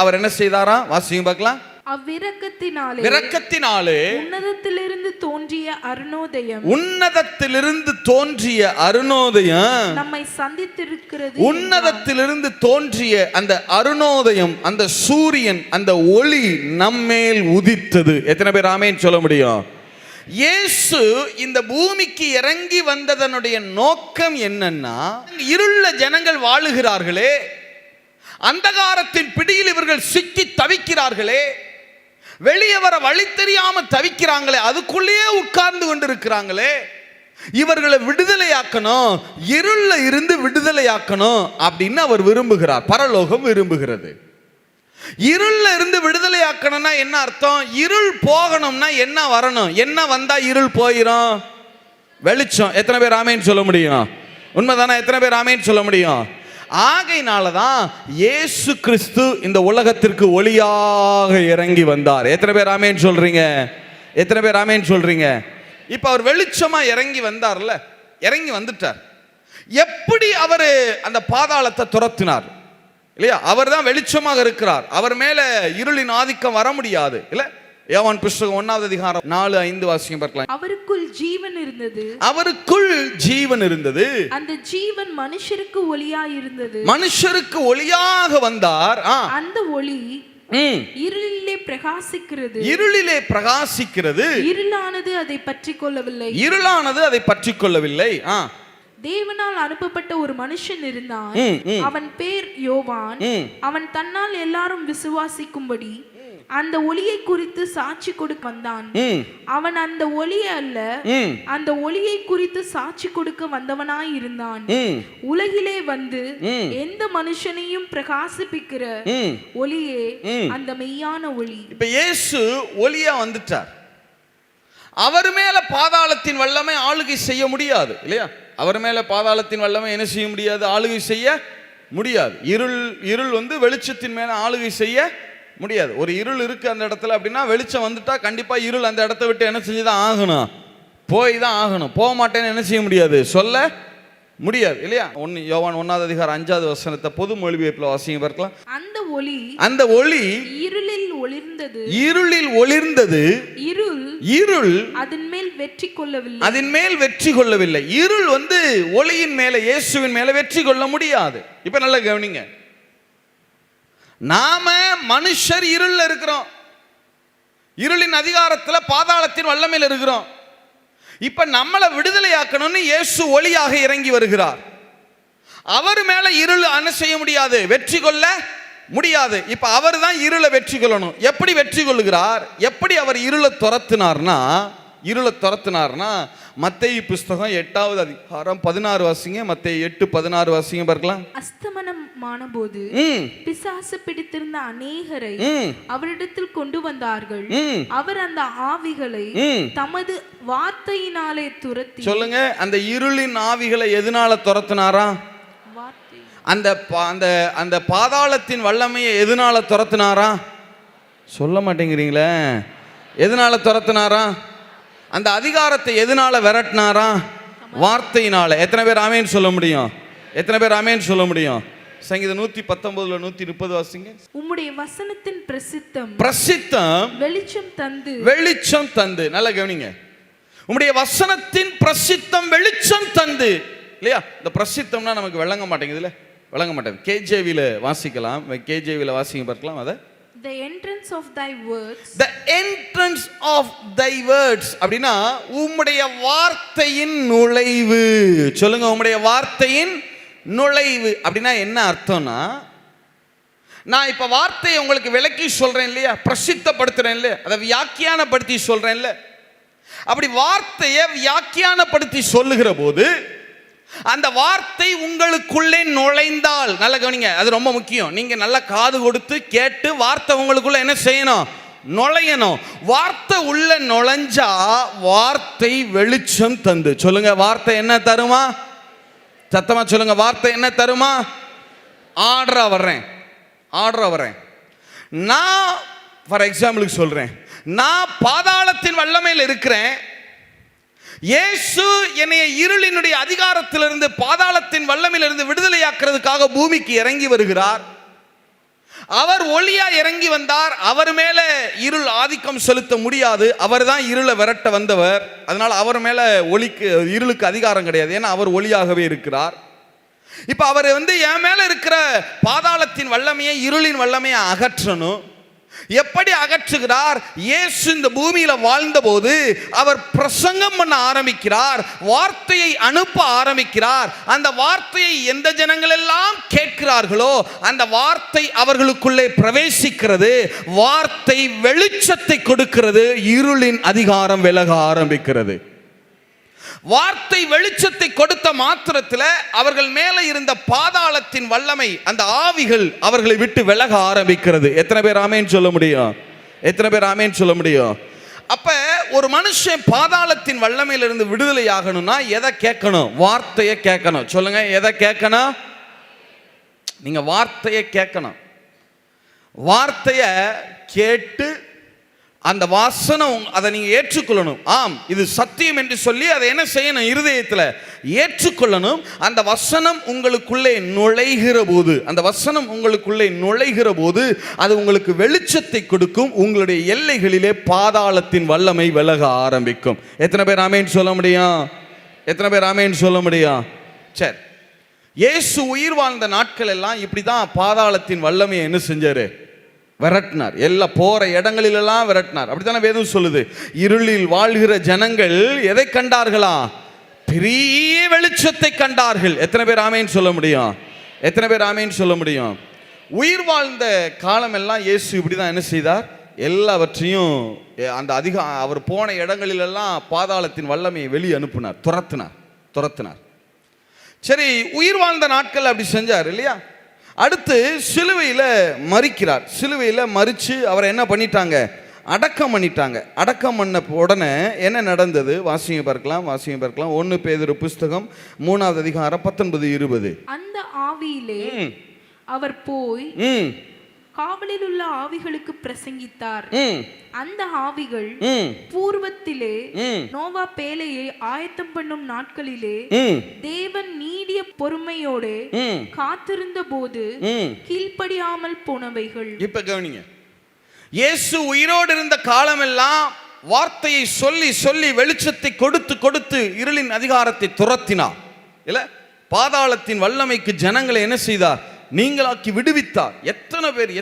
அவர் என்ன செய்தாராம்? வாசிங்க பார்க்கலாம். அவ்விரக்கத்தினாலே உன்னதத்திலிருந்து தோன்றிய அருணோதயம், உன்னதத்திலிருந்து தோன்றிய அருணோதயம் நம்மை சந்தித்திருக்கிறது. உன்னதத்திலிருந்து தோன்றிய அந்த அருணோதயம், அந்த சூரியன், அந்த ஒளி நம்மேல் உதித்தது. எத்தனை பேர் ஆமென் சொல்ல முடியும்? இயேசு இந்த பூமிக்கு இறங்கி வந்ததனுடைய நோக்கம் என்னன்னா, இருள ஜனங்கள் வாழுகிறார்களே, அந்தகாரத்தின் பிடியில் இவர்கள் சிக்கி தவிக்கிறார்களே, வெளியே வர வழி தெரியாம தவிக்கிறாங்களே, அதுக்குள்ளேயே உட்கார்ந்து கொண்டிருக்கிறாங்களே, இவர்களை விடுதலையாக்கணும், இருள்ல இருந்து விடுதலையாக்கணும் அப்படின்னு அவர் விரும்புகிறார். பரலோகம் விரும்புகிறது. இருள்ல இருந்து விடுதலையாக்கணும்னா என்ன அர்த்தம்? இருள் போகணும்னா என்ன வரணும்? என்ன வந்தா இருள் போயிடும்? வெளிச்சம். எத்தனை பேர் ஆமென் சொல்ல முடியும்? உண்மைதானே? எத்தனை பேர் ஆமென் சொல்ல முடியும்? ஆகையினாலதான் இயேசு கிறிஸ்து இந்த உலகத்திற்கு ஒளியாக இறங்கி வந்தார். எத்தனை பேர் ஆமென் சொல்றீங்க? எத்தனை பேர் ஆமென் சொல்றீங்க? இப்ப அவர் வெளிச்சமா இறங்கி வந்தார்ல, இறங்கி வந்துட்டார். எப்படி அவர் அந்த பாதாளத்தை துரத்தினார் இல்லையா? அவர் தான் வெளிச்சமாக இருக்கிறார். அவர் மேல இருளின் ஆதிக்கம் வர முடியாது இல்ல? யோவான் புத்தகம் 1வது அதிகாரம் 4-5 வாசிங்க பார்க்கலாம். அவருக்குள் ஜீவன் இருந்தது, அவருக்குள் ஜீவன் இருந்தது, அந்த ஜீவன் மனுஷருக்கு ஒளியாய் இருந்தது. மனுஷருக்கு ஒளியாக வந்தார். அந்த ஒளி இருளிலே பிரகாசிக்கிறது, இருளிலே பிரகாசிக்கிறது, இருளானது அதை பற்றிக் கொள்ளவில்லை, இருளானது அதை பற்றிக் கொள்ளவில்லை. தேவனால் அனுப்பப்பட்ட ஒரு மனுஷன் இருந்தான், அவன் பேர் யோவான். அவன் தன்னால் எல்லாரும் விசுவாசிக்கும்படி அந்த ஒளியை குறித்து சாட்சி கொடுக்க வந்தான். அவன் அந்த ஒளி அல்ல, அந்த ஒளியை குறித்து சாட்சி கொடுக்க வந்தவனாய் இருந்தான். உலகிலே வந்து எந்த மனுஷனையும் பிரகாசிப்பிக்கிற ஒளியே அந்த மெய்யான ஒளி. இப்ப இயேசு ஒளியா வந்துட்டார். அவர் மேல பாதாளத்தின் வல்லமை ஆளுகை செய்ய முடியாது இல்லையா? அவர் மேல பாதாளத்தின் வல்லமை என்ன செய்ய முடியாது? ஆளுகை செய்ய முடியாது. இருள் வந்து வெளிச்சத்தின் மேல ஆளுகை செய்ய முடியாது. ஒரு இருள் இருக்கு அந்த இடத்துல அப்படின்னா, வெளிச்சம் வந்துட்டா கண்டிப்பா இருள் அந்த இடத்த விட்டு என்ன செஞ்சுதான் ஆகணும்? போய் தான் ஆகணும். போக மாட்டேன்னு என்ன செய்ய முடியாது? சொல்ல முடியாது இல்லையா? யோவான் 1வது அதிகாரம் 5வது வசனத்தை பொது மொழிபெயர்ப்புல வாசிங்க பார்க்கலாம். அந்த ஒளி இருளில் ஒளிர்ந்தது, இருளில் ஒளிர்ந்தது, இருள் அதன் மேல் வெற்றி கொள்ளவில்லை, அதன் மேல் வெற்றி கொள்ளவில்லை. இருள் வந்து ஒளியின் மேல, இயேசுவின் மேல வெற்றி கொள்ள முடியாது. இப்ப நல்லா கவனிங்க. நாம மனுஷர் இருள்ல இருக்கிறோம், இருளின் அதிகாரத்துல பாதாளத்தின் வல்லமையில் இருக்கிறோம். இப்ப நம்மளை விடுதலையாக்கணும்னு இயேசு ஒளியாக இறங்கி வருகிறார். அவர் மேல இருள் என்ன செய்ய முடியாது? வெற்றி கொள்ள முடியாது. இப்ப அவர் தான் இருளை வெற்றி கொள்ளணும். எப்படி வெற்றி கொள்ளுகிறார்? எப்படி அவர் இருளை துரத்தினார்னா மத்தேயு புத்தகம் 8வது அதிகாரம் 16 வாசிங்க. மத்தேயு 8:16 வாசிங்க பார்க்கலாம். அஸ்தமனமான போது பிசாசு பிடித்திருந்த அநேகரை அவரிடத்தில் கொண்டு வந்தார்கள். அவர் அந்த ஆவிகளை தமது வார்த்தையினாலே துரத்தி. சொல்லுங்க, அந்த இருளின் ஆவிகளை எதனால துரத்தினாரா? அந்த பாதாளத்தின் வல்லமையை எதனால துரத்தினாரா? சொல்ல மாட்டேங்கிறீங்களே. எதனால துரத்தினாரா? அந்த அதிகாரத்தை எதனால விரட்டினாரா? வார்த்தையினால. எத்தனை பேர் ஆமென் சொல்ல முடியும்? எத்தனை பேர் ஆமென் சொல்ல முடியும்? சங்கீதம் 119 130 வாசிங்க. உம்முடைய வசனத்தின் பிரசித்தம் வெளிச்சம் தந்து. நல்லா கவனிங்க. உம்முடைய வசனத்தின் பிரசித்தம் வெளிச்சம் தந்து இல்லையா? இந்த பிரசித்தம்னா நமக்கு விளங்க மாட்டேங்குதுல, விளங்க மாட்டேங்குது. கேஜேவில வாசிக்கலாம். கேஜேவில வாசிங்க பார்க்கலாம். அதை The entrance of thy words. The entrance of thy words அப்படினா உம்முடைய வார்த்தையின் நுழைவு. சொல்லுங்க, உம்முடைய வார்த்தையின் நுழைவு அப்படினா என்ன அர்த்தம்னா, நான் இப்ப வார்த்தையை உங்களுக்கு விளக்கி சொல்றேன் இல்லையா, பிரசித்தப்படுத்துறேன் இல்லையா, அதை வியாக்கியானப்படுத்தி சொல்றேன் இல்ல. அப்படி வார்த்தையை வியாக்கியானப்படுத்தி சொல்லுகிற போது அந்த வார்த்தை உங்களுக்குள்ளே நுழைந்தால், நல்ல கவனிங்க, அது ரொம்ப முக்கியம். நீங்க நல்லா காது கொடுத்து கேட்டு வார்த்தை உங்களுக்குள்ள என்ன செய்யணும்? நுழையணும். வார்த்தை உள்ள நுழைஞ்சா வார்த்தை வெளிச்சம் தந்து. சொல்லுங்க, வார்த்தை என்ன தருமா? சத்தமா சொல்லுங்க, வார்த்தை என்ன தருமா? ஆர்டரா வர்றேன். நான் ஃபார் எக்ஸாம்பிளுக்கு சொல்றேன், நான் பாதாளத்தின் வல்லமையில் இருக்கிறேன். இயேசு என்னை இருளினுடைய அதிகாரத்திலிருந்து, பாதாளத்தின் வல்லமையிலிருந்து விடுதலையாக்குறதுக்காக பூமிக்கு இறங்கி வருகிறார். அவர் ஒளியா இறங்கி வந்தார். அவர் மேல இருள் ஆதிக்கம் செலுத்த முடியாது. அவர் தான் இருளை விரட்ட வந்தவர். அதனால அவர் மேல இருளுக்கு அதிகாரம் கிடையாது. ஏன்னா அவர் ஒளியாகவே இருக்கிறார். இப்ப அவர் என் மேல இருக்கிற பாதாளத்தின் வல்லமையை, இருளின் வல்லமையை அகற்றணும். எப்படி அகற்றுகிறார்? இயேசு இந்த பூமியில வாழ்ந்த போது அவர் பிரசங்கம் பண்ண ஆரம்பிக்கிறார், வார்த்தையை அனுப்ப ஆரம்பிக்கிறார். அந்த வார்த்தையை எந்த ஜனங்கள் எல்லாம் கேட்கிறார்களோ அந்த வார்த்தை அவர்களுக்குள்ளே பிரவேசிக்கிறது. வார்த்தை வெளிச்சத்தை கொடுக்கிறது. இருளின் அதிகாரம் விலக ஆரம்பிக்கிறது. வார்த்தை வெளிச்சத்தை கொடுத்த மாத்திரத்தில் அவர்கள் மேலே இருந்த பாதாளத்தின் வல்லமை, அந்த ஆவிகள் அவர்களை விட்டு விலக ஆரம்பிக்கிறது. எத்தனை பேர் ஆமேன் சொல்ல முடியும்? எத்தனை பேர் ஆமேன் சொல்ல முடியும்? அப்ப ஒரு மனுஷன் பாதாளத்தின் வல்லமையிலிருந்து விடுதலை ஆகணும்னா எதை கேட்கணும்? வார்த்தையை கேட்கணும். சொல்லுங்க, எதை கேட்கணும்? நீங்க வார்த்தையை கேட்கணும். வார்த்தையை கேட்டு அந்த வாசனம் அதை நீங்க ஏற்றுக்கொள்ளணும். ஆம், இது சத்தியம் என்று சொல்லி அதை என்ன செய்யணும்? இருதயத்தில் ஏற்றுக்கொள்ளணும். அந்த வசனம் உங்களுக்குள்ளே நுழைகிற போது, அந்த வசனம் உங்களுக்குள்ளே நுழைகிற போது அது உங்களுக்கு வெளிச்சத்தை கொடுக்கும். உங்களுடைய எல்லைகளிலே பாதாளத்தின் வல்லமை விலக ஆரம்பிக்கும். எத்தனை பேர் ஆமேன் சொல்ல முடியும்? எத்தனை பேர் ஆமேன் சொல்ல முடியும்? சரி, இயேசு உயிர் வாழ்ந்த நாட்கள் எல்லாம் இப்படிதான் பாதாளத்தின் வல்லமையை என்ன செஞ்சாரு? விரட்டினார். எல்லாம் போற இடங்களிலெல்லாம் விரட்டினார். அப்படித்தானே வேதம் சொல்லுது. இருளில் வாழ்கிற ஜனங்கள் எதை கண்டார்களா? பெரிய வெளிச்சத்தை கண்டார்கள். எத்தனை பேர் ஆமேன் சொல்ல முடியும்? எத்தனை பேர் ஆமேன் சொல்ல முடியும்? உயிர் வாழ்ந்த காலம் எல்லாம் இயேசு இப்படிதான் என்ன செய்தார்? எல்லாவற்றையும் அந்த அவர் போன இடங்களிலெல்லாம் பாதாளத்தின் வல்லமையை வெளியே அனுப்பினார், துரத்தினார். சரி, உயிர் வாழ்ந்த நாட்கள் அப்படி செஞ்சார் இல்லையா? அடுத்து சிலுவையில் மரிக்கிறார். சிலுவையில் மரித்து அவரை என்ன பண்ணிட்டாங்க? அடக்கம் பண்ணிட்டாங்க. அடக்கம் பண்ண உடனே என்ன நடந்தது? வாசிங்க பார்க்கலாம். 1 பேதுரு புஸ்தகம் 3வது அதிகாரம் 19-20. அந்த ஆவியிலே அவர் போய் காவலில் உள்ள ஆவிகளுக்கு பிரசங்கித்தார். அந்த ஆவிகள் பூர்வத்திலே நோவா பேழையை ஆயத்தம் பண்ணும் நாட்களிலே தேவன் நீடிய பொறுமையோடு காத்திருந்த போது கீழ்ப்படியாமல் போனவைகள். இப்ப கவனிங்க, இயேசு உயிரோடு இருந்த காலமெல்லாம் வார்த்தையை சொல்லி சொல்லி வெளிச்சத்தை கொடுத்து இருளின் அதிகாரத்தை துரத்தினார் இல்ல? பாதாளத்தின் வல்லமைக்கு ஜனங்களை என்ன செய்தார்? நீங்களாக்கி விடுவித்தார். எத்தனை பேர்,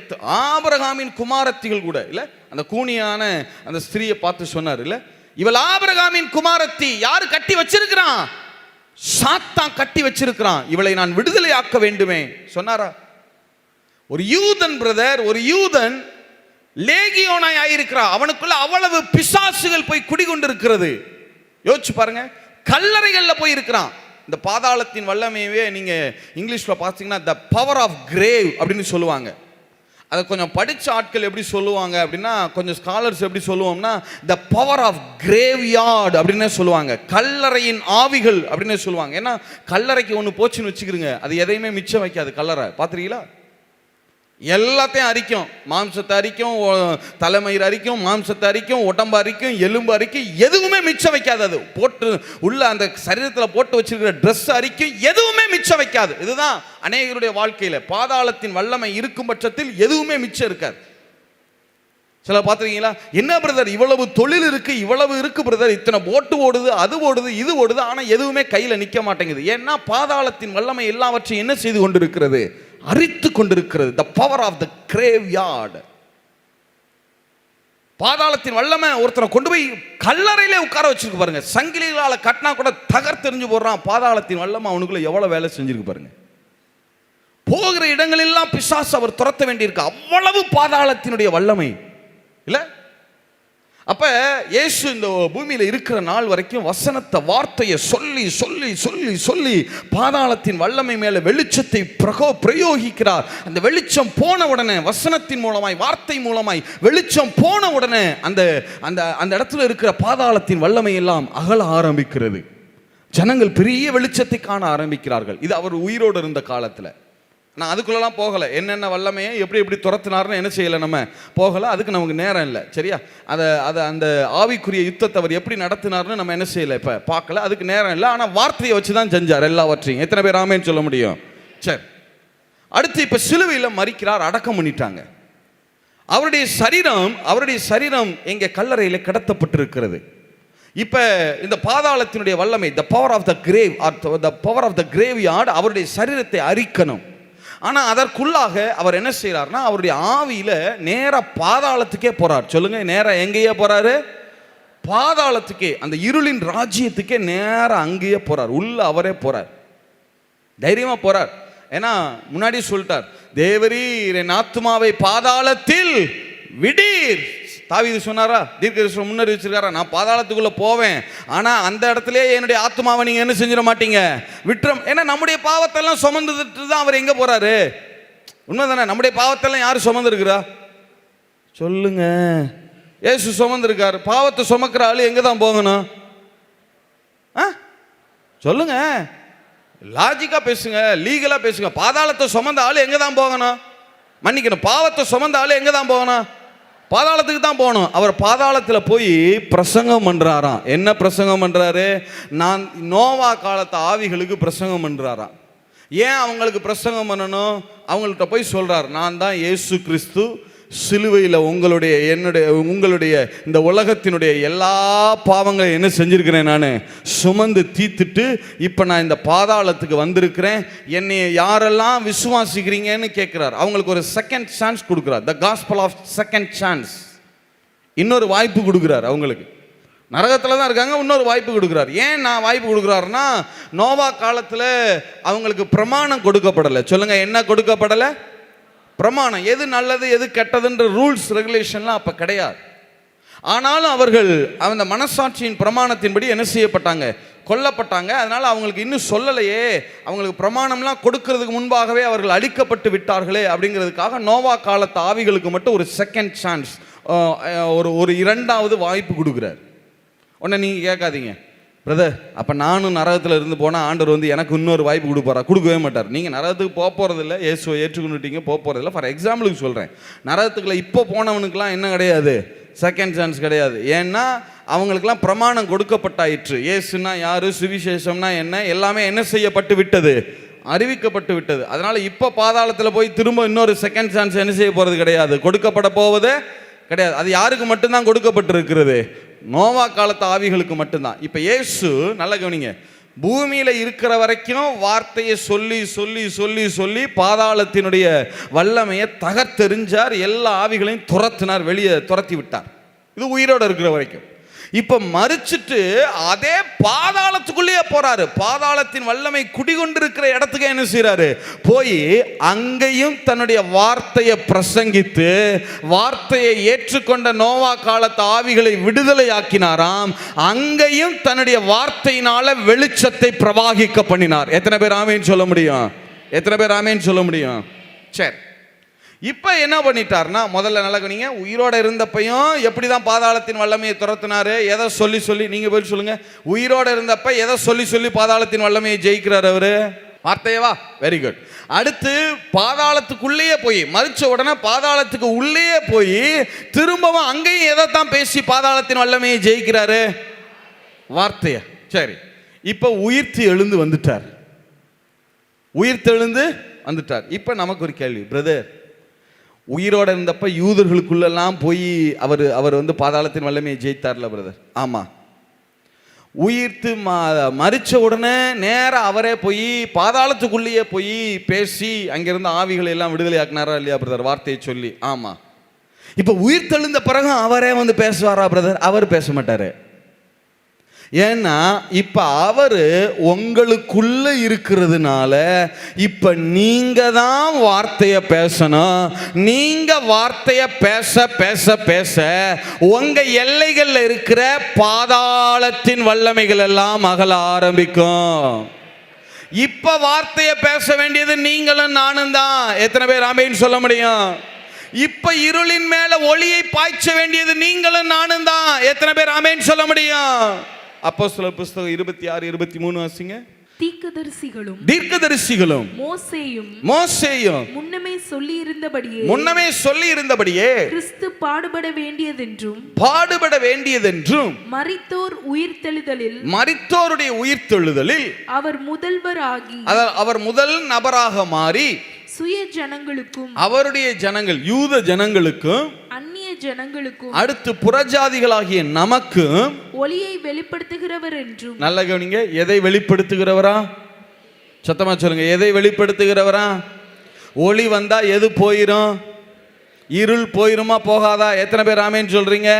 ஆபிரகாமின் குமாரத்திகள் கூட இல்ல, அந்த கூனியான அந்த ஸ்திரியை பார்த்து சொன்னார் இல்ல, இவள் ஆபிரகாமின் குமாரத்தி. யாரு கட்டி வச்சிருக்கிறான்? சாத்தான் கட்டி வச்சிருக்கிறான். இவளை நான் விடுதலை ஆக்க வேண்டுமே சொன்னாரா? ஒரு யூதன் பிரதர், ஒரு யூதன் லேகியோனாய் ஆயிருக்கிறான். அவனுக்குள்ள அவ்வளவு பிசாசுகள் போய் குடிகொண்டிருக்கிறது. யோசிச்சு பாருங்க. கல்லறைகள்ல போய் இருக்கிறான். இந்த பாதாளத்தின் வல்லமையவே நீங்க இங்கிலீஷ்ல பார்த்தீங்கன்னா த பவர் ஆஃப் கிரேவ் அப்படின்னு சொல்லுவாங்க. அதை கொஞ்சம் படித்த ஆட்கள் எப்படி சொல்லுவாங்க அப்படின்னா, கொஞ்சம் ஸ்காலர்ஸ் எப்படி சொல்லுவோம்னா the power of graveyard அப்படின்னே சொல்லுவாங்க. கல்லறையின் ஆவிகள் அப்படின்னே சொல்லுவாங்க. ஏன்னா கல்லறைக்கு ஒன்று போச்சுன்னு வச்சுக்கிறீங்க, அது எதையுமே மிச்சம் வைக்காது. கல்லறை பார்த்துருக்கீங்களா? எல்லாத்தையும் அரிக்கும். மாம்சத்தை அரிக்கும், தலைமயிர் அரிக்கும், மாம்சத்தை அரிக்கும், உடம்பு அரிக்கும், எலும்பு அரிக்கும். எதுவுமே மிச்சம் வைக்காது. அது போட்டு உள்ள அந்த சரீரத்தில் போட்டு வச்சிருக்கிற ட்ரெஸ் அரிக்கும். எதுவுமே மிச்சம் வைக்காது. இதுதான் அநேகருடைய வாழ்க்கையில் பாதாளத்தின் வல்லமை இருக்கும் பட்சத்தில் எதுவுமே மிச்சம் இருக்காது. சில பார்த்துருக்கீங்களா? என்ன பிரதர் இவ்வளவு தொழில் இருக்கு, இவ்வளவு இருக்கு பிரதர், இத்தனை போட்டு ஓடுது, அது ஓடுது, இது ஓடுது, ஆனால் எதுவுமே கையில் நிற்க மாட்டேங்குது. ஏன்னா பாதாளத்தின் வல்லமை எல்லாவற்றையும் என்ன செய்து கொண்டிருக்கிறது? அரித்து கொண்டிருக்கிறது. The power of the graveyard. பாதாளத்தின் வல்லமை ஒருத்தரை கொண்டு போய் கல்லறையிலே உட்கார வச்சிருக்கு பாருங்க. சங்கிலிகளால் கட்டினா கூட தகர்த்தெறிஞ்சு போடுறான். பாதாளத்தின் வல்லமை அவனுக்குள்ள எவ்வளவு வேலை செஞ்சிருக்கு பாருங்க. போகிற இடங்களெல்லாம் பிசாசு அவர் துரத்த வேண்டியிருக்கு. அவ்வளவு பாதாளத்தினுடைய வல்லமை இல்ல? அப்ப இயேசு இந்த பூமியில இருக்கிற நாள் வரைக்கும் வசனத்தை, வார்த்தையை சொல்லி சொல்லி சொல்லி சொல்லி பாதாளத்தின் வல்லமை மேல வெளிச்சத்தை பிரயோகிக்கிறார். அந்த வெளிச்சம் போன உடனே, வசனத்தின் மூலமாய், வார்த்தை மூலமாய் வெளிச்சம் போன உடனே அந்த அந்த அந்த இடத்துல இருக்கிற பாதாளத்தின் வல்லமை எல்லாம் அகல ஆரம்பிக்கிறது. ஜனங்கள் பெரிய வெளிச்சத்தை காண ஆரம்பிக்கிறார்கள். இது அவர் உயிரோடு இருந்த காலத்துல. நான் அதுக்குள்ளெல்லாம் போகலை. என்னென்ன வல்லமையை எப்படி எப்படி துரத்தினார்னு என்ன செய்யலை, நம்ம போகலை. அதுக்கு நமக்கு நேரம் இல்லை. சரியா? அதை அந்த ஆவிக்குரிய யுத்தத்தை அவர் எப்படி நடத்தினார்னு நம்ம என்ன செய்யலை, இப்போ பார்க்கல. அதுக்கு நேரம் இல்லை. ஆனால் வார்த்தையை வச்சு தான் செஞ்சார் எல்லாவற்றையும். எத்தனை பேர் ஆமேன்னு சொல்ல முடியும்? சரி, அடுத்து இப்போ சிலுவையில் மரிக்கிறார், அடக்கம் பண்ணிட்டாங்க. அவருடைய சரீரம் எங்கே? கல்லறையில் கடத்தப்பட்டிருக்கிறது. இப்போ இந்த பாதாளத்தினுடைய வல்லமை, the power of the grave or the power of the graveyard அவருடைய சரீரத்தை அரிக்கணும். ஆனால் அதற்குள்ளாக அவர் என்ன செய்கிறார்னா, அவருடைய ஆவியில் நேராக பாதாளத்துக்கே போகிறார். சொல்லுங்க, நேராக எங்கேயே போகிறாரு? பாதாளத்துக்கே, அந்த இருளின் ராஜ்யத்துக்கே நேராக அங்கேயே போகிறார். உள்ள அவரே போகிறார், தைரியமாக போகிறார். ஏன்னா முன்னாடி சொல்லிட்டார், தேவரீர் என் ஆத்துமாவை பாதாளத்தில் விடீர். தாவீது சொன்னாரா? தீர்க்கதரிசனம் முன்னாடி வச்சிருக்காரா, நான் பாதாளத்துக்குள்ள போவேன், ஆனா அந்த இடத்துல என்னுடைய ஆத்மாவை நீங்க என்ன செஞ்சிட மாட்டீங்க, விட்டுரும். ஏன்னா நம்முடைய பாவத்தெல்லாம் சுமந்துட்டு தான் அவர் எங்க போறாரு? உண்மைதானே? நம்முடைய பாவத்தெல்லாம் யாரு சுமந்துருக்கிறா? சொல்லுங்க. ஏசு சுமந்துருக்காரு. பாவத்தை சுமக்கிற ஆளு எங்க தான் போகணும்? சொல்லுங்க, லாஜிக்கா பேசுங்க, லீகலா பேசுங்க. பாதாளத்தை சுமந்த ஆளு எங்க தான் போகணும்? மன்னிக்கணும், பாவத்தை சுமந்த ஆளு எங்க தான் போகணும்? பாதாளத்துக்கு தான் போகணும். அவர் பாதாளத்தில் போய் பிரசங்கம் பண்றாராம். என்ன பிரசங்கம் பண்றாரு? நான் நோவா காலத்து ஆவிகளுக்கு பிரசங்கம் பண்றாராம். ஏன் அவங்களுக்கு பிரசங்கம் பண்ணணும்? அவங்கள்ட்ட போய் சொல்றார், நான் தான் இயேசு கிறிஸ்து, சிலுவையில் உங்களுடைய இந்த உலகத்தினுடைய எல்லா பாவங்களையும் என்ன செஞ்சிருக்கிறேன், நான் சுமந்து தீத்துட்டு இப்போ நான் இந்த பாதாளத்துக்கு வந்திருக்கிறேன். என்னை யாரெல்லாம் விசுவாசிக்கிறீங்கன்னு கேட்குறார். அவங்களுக்கு ஒரு செகண்ட் சான்ஸ் கொடுக்குறார். The gospel of second chance. இன்னொரு வாய்ப்பு கொடுக்குறார். அவங்களுக்கு நரகத்தில் தான் இருக்காங்க, இன்னொரு வாய்ப்பு கொடுக்குறார். ஏன் நான் வாய்ப்பு கொடுக்குறாருன்னா, நோவா காலத்தில் அவங்களுக்கு பிரமாணம் கொடுக்கப்படலை. சொல்லுங்க, என்ன கொடுக்கப்படலை? பிரமாணம். எது நல்லது எது கெட்டதுன்ற ரூல்ஸ் ரெகுலேஷன்லாம் அப்போ கிடையாது. ஆனாலும் அவர்கள் அந்த மனசாட்சியின் பிரமாணத்தின்படி என்ன செய்யப்பட்டாங்க? கொல்லப்பட்டாங்க. அதனால் அவங்களுக்கு இன்னும் சொல்லலையே, அவங்களுக்கு பிரமாணம்லாம் கொடுக்கறதுக்கு முன்பாகவே அவர்கள் அழிக்கப்பட்டு விட்டார்களே அப்படிங்கிறதுக்காக நோவா காலத்து ஆவிகளுக்கு மட்டும் ஒரு செகண்ட் சான்ஸ், ஒரு இரண்டாவது வாய்ப்பு கொடுக்குறார். உடனே நீங்கள் கேட்காதீங்க, பிரதர் அப்போ நானும் நரகத்தில் இருந்து போனால் ஆண்டவர் வந்து எனக்கு இன்னொரு வாய்ப்பு கொடுப்பாரா? கொடுக்கவே மாட்டார். நீங்கள் நரகத்துக்கு போக போகிறதில்ல, இயேசுவை ஏற்றுக்கொண்டுட்டீங்க, போக போகிறதில்ல. ஃபார் எக்ஸாம்பிளுக்கு சொல்கிறேன், நரகத்துக்குள்ள இப்போ போனவனுக்குலாம் என்ன கிடையாது? செகண்ட் சான்ஸ் கிடையாது. ஏன்னா அவங்களுக்கெல்லாம் பிரமாணம் கொடுக்கப்பட்டாயிற்று. இயேசுனா யார், சுவிசேஷம்னா என்ன, எல்லாமே என்ன செய்யப்பட்டு விட்டது, அறிவிக்கப்பட்டு விட்டது. அதனால் இப்போ பாதாளத்தில் போய் திரும்ப இன்னொரு செகண்ட் சான்ஸ் என்ன செய்ய போகிறது கிடையாது, கொடுக்கப்பட போவது கிடையாது. அது யாருக்கு மட்டும்தான் கொடுக்கப்பட்டிருக்கிறது? நோவா காலத்து ஆவிகளுக்கு மட்டும்தான். இப்போ இயேசு நல்லா கவனிங்க, பூமியில் இருக்கிற வரைக்கும் வார்த்தையை சொல்லி சொல்லி சொல்லி சொல்லி பாதாளத்தினுடைய வல்லமையை தகர்த்தெறிஞ்சார். எல்லா ஆவிகளையும் துரத்தினார், வெளியே துரத்தி விட்டார். இது உயிரோடு இருக்கிற வரைக்கும். இப்போ மறிச்சிட்டு அதே பாதாளத்துக்குள்ளேயே போறாரு. பாதாளத்தின் வல்லமை குடிகொண்டிருக்கிற இடத்துக்கு என்ன செய்யறாரு? போய் அங்கேயும் தன்னுடைய வார்த்தையை பிரசங்கித்து வார்த்தையை ஏற்றுக்கொண்ட நோவா காலத்து ஆவிகளை விடுதலை ஆக்கினாராம். அங்கேயும் தன்னுடைய வார்த்தையினால வெளிச்சத்தை பிரவாகிக்க பண்ணினார். எத்தனை பேர் ஆமேன்னு சொல்ல முடியும்? எத்தனை பேர் ஆமேன்னு சொல்ல முடியும்? சரி, இப்போ என்ன பண்ணிட்டார்னா, முதல்ல நல்லா கவனிங்க, உயிரோடு இருந்தப்பையும் எப்படி தான் பாதாளத்தின் வல்லமையை துரத்தினாரு? எதை சொல்லி சொல்லி, நீங்கள் போய் சொல்லுங்க, உயிரோடு இருந்தப்ப எதை சொல்லி சொல்லி பாதாளத்தின் வல்லமையை ஜெயிக்கிறார் அவரு? வார்த்தையவா? Very good. அடுத்து பாதாளத்துக்குள்ளேயே போய், மறிச்ச உடனே பாதாளத்துக்கு உள்ளேயே போய் திரும்பவும் அங்கேயும் எதைத்தான் பேசி பாதாளத்தின் வல்லமையை ஜெயிக்கிறாரு? வார்த்தைய. சரி, இப்போ உயிர்த்து எழுந்து வந்துட்டார். உயிர்த்தெழுந்து வந்துட்டார். இப்போ நமக்கு ஒரு கேள்வி, பிரதர், உயிரோடு இருந்தப்ப யூதர்களுக்குள்ளெல்லாம் போய் அவர் வந்து பாதாளத்தின் வல்லமையை ஜெயித்தார்ல பிரதர்? ஆமாம். உயிர்த்து மறிச்ச உடனே நேராக அவரே போய் பாதாளத்துக்குள்ளேயே போய் பேசி அங்கிருந்த ஆவிகளை எல்லாம் விடுதலை ஆக்கினாரா இல்லையா பிரதர்? வார்த்தையை சொல்லி. ஆமாம். இப்போ உயிர்த்தெழுந்த பிறகு அவரே வந்து பேசுவாரா பிரதர்? அவர் பேச மாட்டார். ஏன்னா இப்ப அவரு உங்களுக்குள்ள இருக்கிறதுனால இப்ப நீங்க தான் வார்த்தைய பேசணும். நீங்க வார்த்தைய பேச பேச பேச உங்க எல்லைகள்ல இருக்கிற பாதாளத்தின் வல்லமைகள் எல்லாம் அகல ஆரம்பிக்கும். இப்ப வார்த்தைய பேச வேண்டியது நீங்களும் நானும் தான். எத்தனை பேர் ஆமென் சொல்ல முடியும்? இப்ப இருளின் மேல ஒளியை பாய்ச்ச வேண்டியது நீங்களும் நானும் தான். எத்தனை பேர் ஆமென் சொல்ல முடியும்? அப்போஸ்தலர் புத்தகம் 26:23 வாசிங்க. தீர்க்கதரிசிகளும் மோசேயும் முன்னமே சொல்லி இருந்தபடியே கிறிஸ்து பாடுபட வேண்டியதென்றும் மரித்தோருடைய உயிர்த்தெழுதலில் அவர் முதல் நபராக மாறி சுய ஜனங்களுக்கும் அவருடைய ஜனங்கள் யூத ஜனங்களுக்கும் அந்நிய ஜனங்களுக்கும் அடுத்து புறஜாதிகளாகிய நமக்கும் ஒளியை வெளிப்படுத்துகிறவர் என்றும். நல்ல கவனிங்க, எதை வெளிப்படுத்துகிறவரா? சத்தமா சொல்லுங்க, எதை வெளிப்படுத்துகிறவரா? ஒளி வந்தா எது போயிரும்? இருள் போயிருமா போகாதா? எத்தனை பேர் ஆமேன்னு சொல்றீங்க?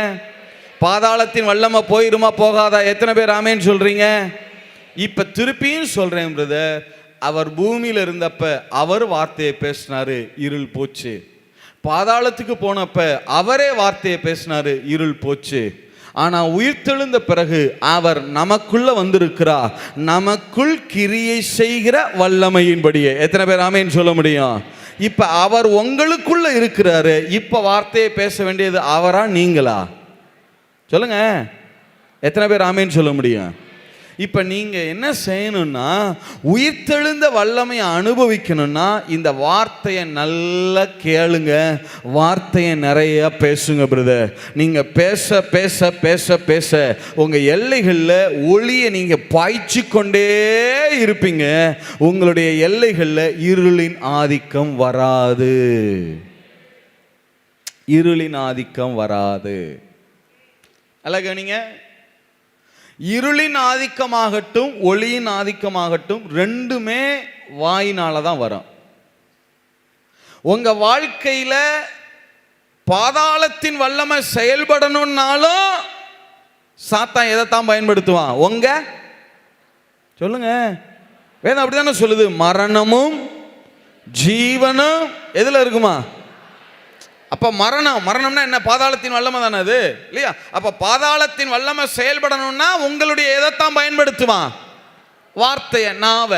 பாதாளத்தின் வல்லமை போயிருமா போகாதா? எத்தனை பேர் ஆமேன்னு சொல்றீங்க? இப்ப திருப்பியும் சொல்றேன் பிரதர், அவர் பூமியில இருந்தப்ப அவர் வார்த்தையை பேசினாரு, இருள் போச்சு. பாதாளத்துக்கு போனப்ப அவரே வார்த்தையை பேசினாரு, இருள் போச்சு. ஆனா உயிர்த்தெழுந்த பிறகு அவர் நமக்குள்ள வந்திருக்கிறார், நமக்குள் கிரியை செய்கிற வல்லமையின்படியே. எத்தனை பேர் ஆமேன்னு சொல்ல முடியும்? இப்ப அவர் உங்களுக்குள்ள இருக்கிறாரு. இப்ப வார்த்தையை பேச வேண்டியது அவரா நீங்களா? சொல்லுங்க, எத்தனை பேர் ஆமேன்னு சொல்ல முடியும்? இப்ப நீங்க என்ன செய்யணும்னா, உயிர்த்தெழுந்த வல்லமையை அனுபவிக்கணும்னா இந்த வார்த்தையை நல்லா கேளுங்க, வார்த்தையை நிறைய பேசுங்க பிரதர். நீங்க பேச பேச பேச பேச உங்க எல்லைகளில் ஒளியை நீங்க பாய்ச்சி கொண்டே இருப்பீங்க. உங்களுடைய எல்லைகளில் இருளின் ஆதிக்கம் வராது. இருளின் ஆதிக்கம் வராது. அழகணிங்க, இருளின் ஆதிக்கமாகட்டும் ஒளியின் ஆதிக்கமாகட்டும் ரெண்டுமே வாயினால தான் வரும். உங்க வாழ்க்கையில பாதாளத்தின் வல்லமை செயல்படணும்னாலும் சாத்தான் எதைத்தான் பயன்படுத்துவான்? உங்க சொல்லுங்க, வேதம் அப்படித்தானே சொல்லுது, மரணமும் ஜீவனும் எதுல இருக்குமா? அப்ப மரணம்னா என்ன? பாதாளத்தின் வல்லமை தானே அது, இல்லையா? அப்ப பாதாளத்தின் வல்லமை செயல்படணும்னா உங்களுடைய எதைத்தான் பயன்படுத்துவான்? வார்த்தைய, நாவ.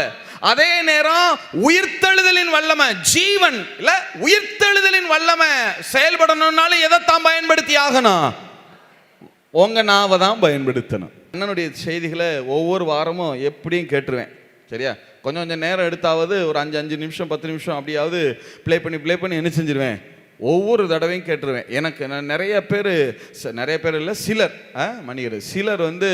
அதே நேரம் உயிர்த்தெழுதலின் வல்லமை, ஜீவன் இல்ல, உயிர்த்தெழுதலின் வல்லமை செயல்படணும்னாலும் எதைத்தான் பயன்படுத்தி ஆகணும்? உங்க நாவை தான் பயன்படுத்தணும். அண்ணனுடைய செய்திகளை ஒவ்வொரு வாரமும் எப்படியும் கேட்டுருவேன், சரியா? கொஞ்சம் கொஞ்சம் நேரம் எடுத்தாவது ஒரு 5 நிமிஷம் 10 நிமிஷம் அப்படியாவது ப்ளே பண்ணி என்ன செஞ்சிருவேன், ஒவ்வொரு தடவையும் கேட்டுருவேன். எனக்கு நான் நிறைய பேர் இல்லை, சிலர் சிலர் வந்து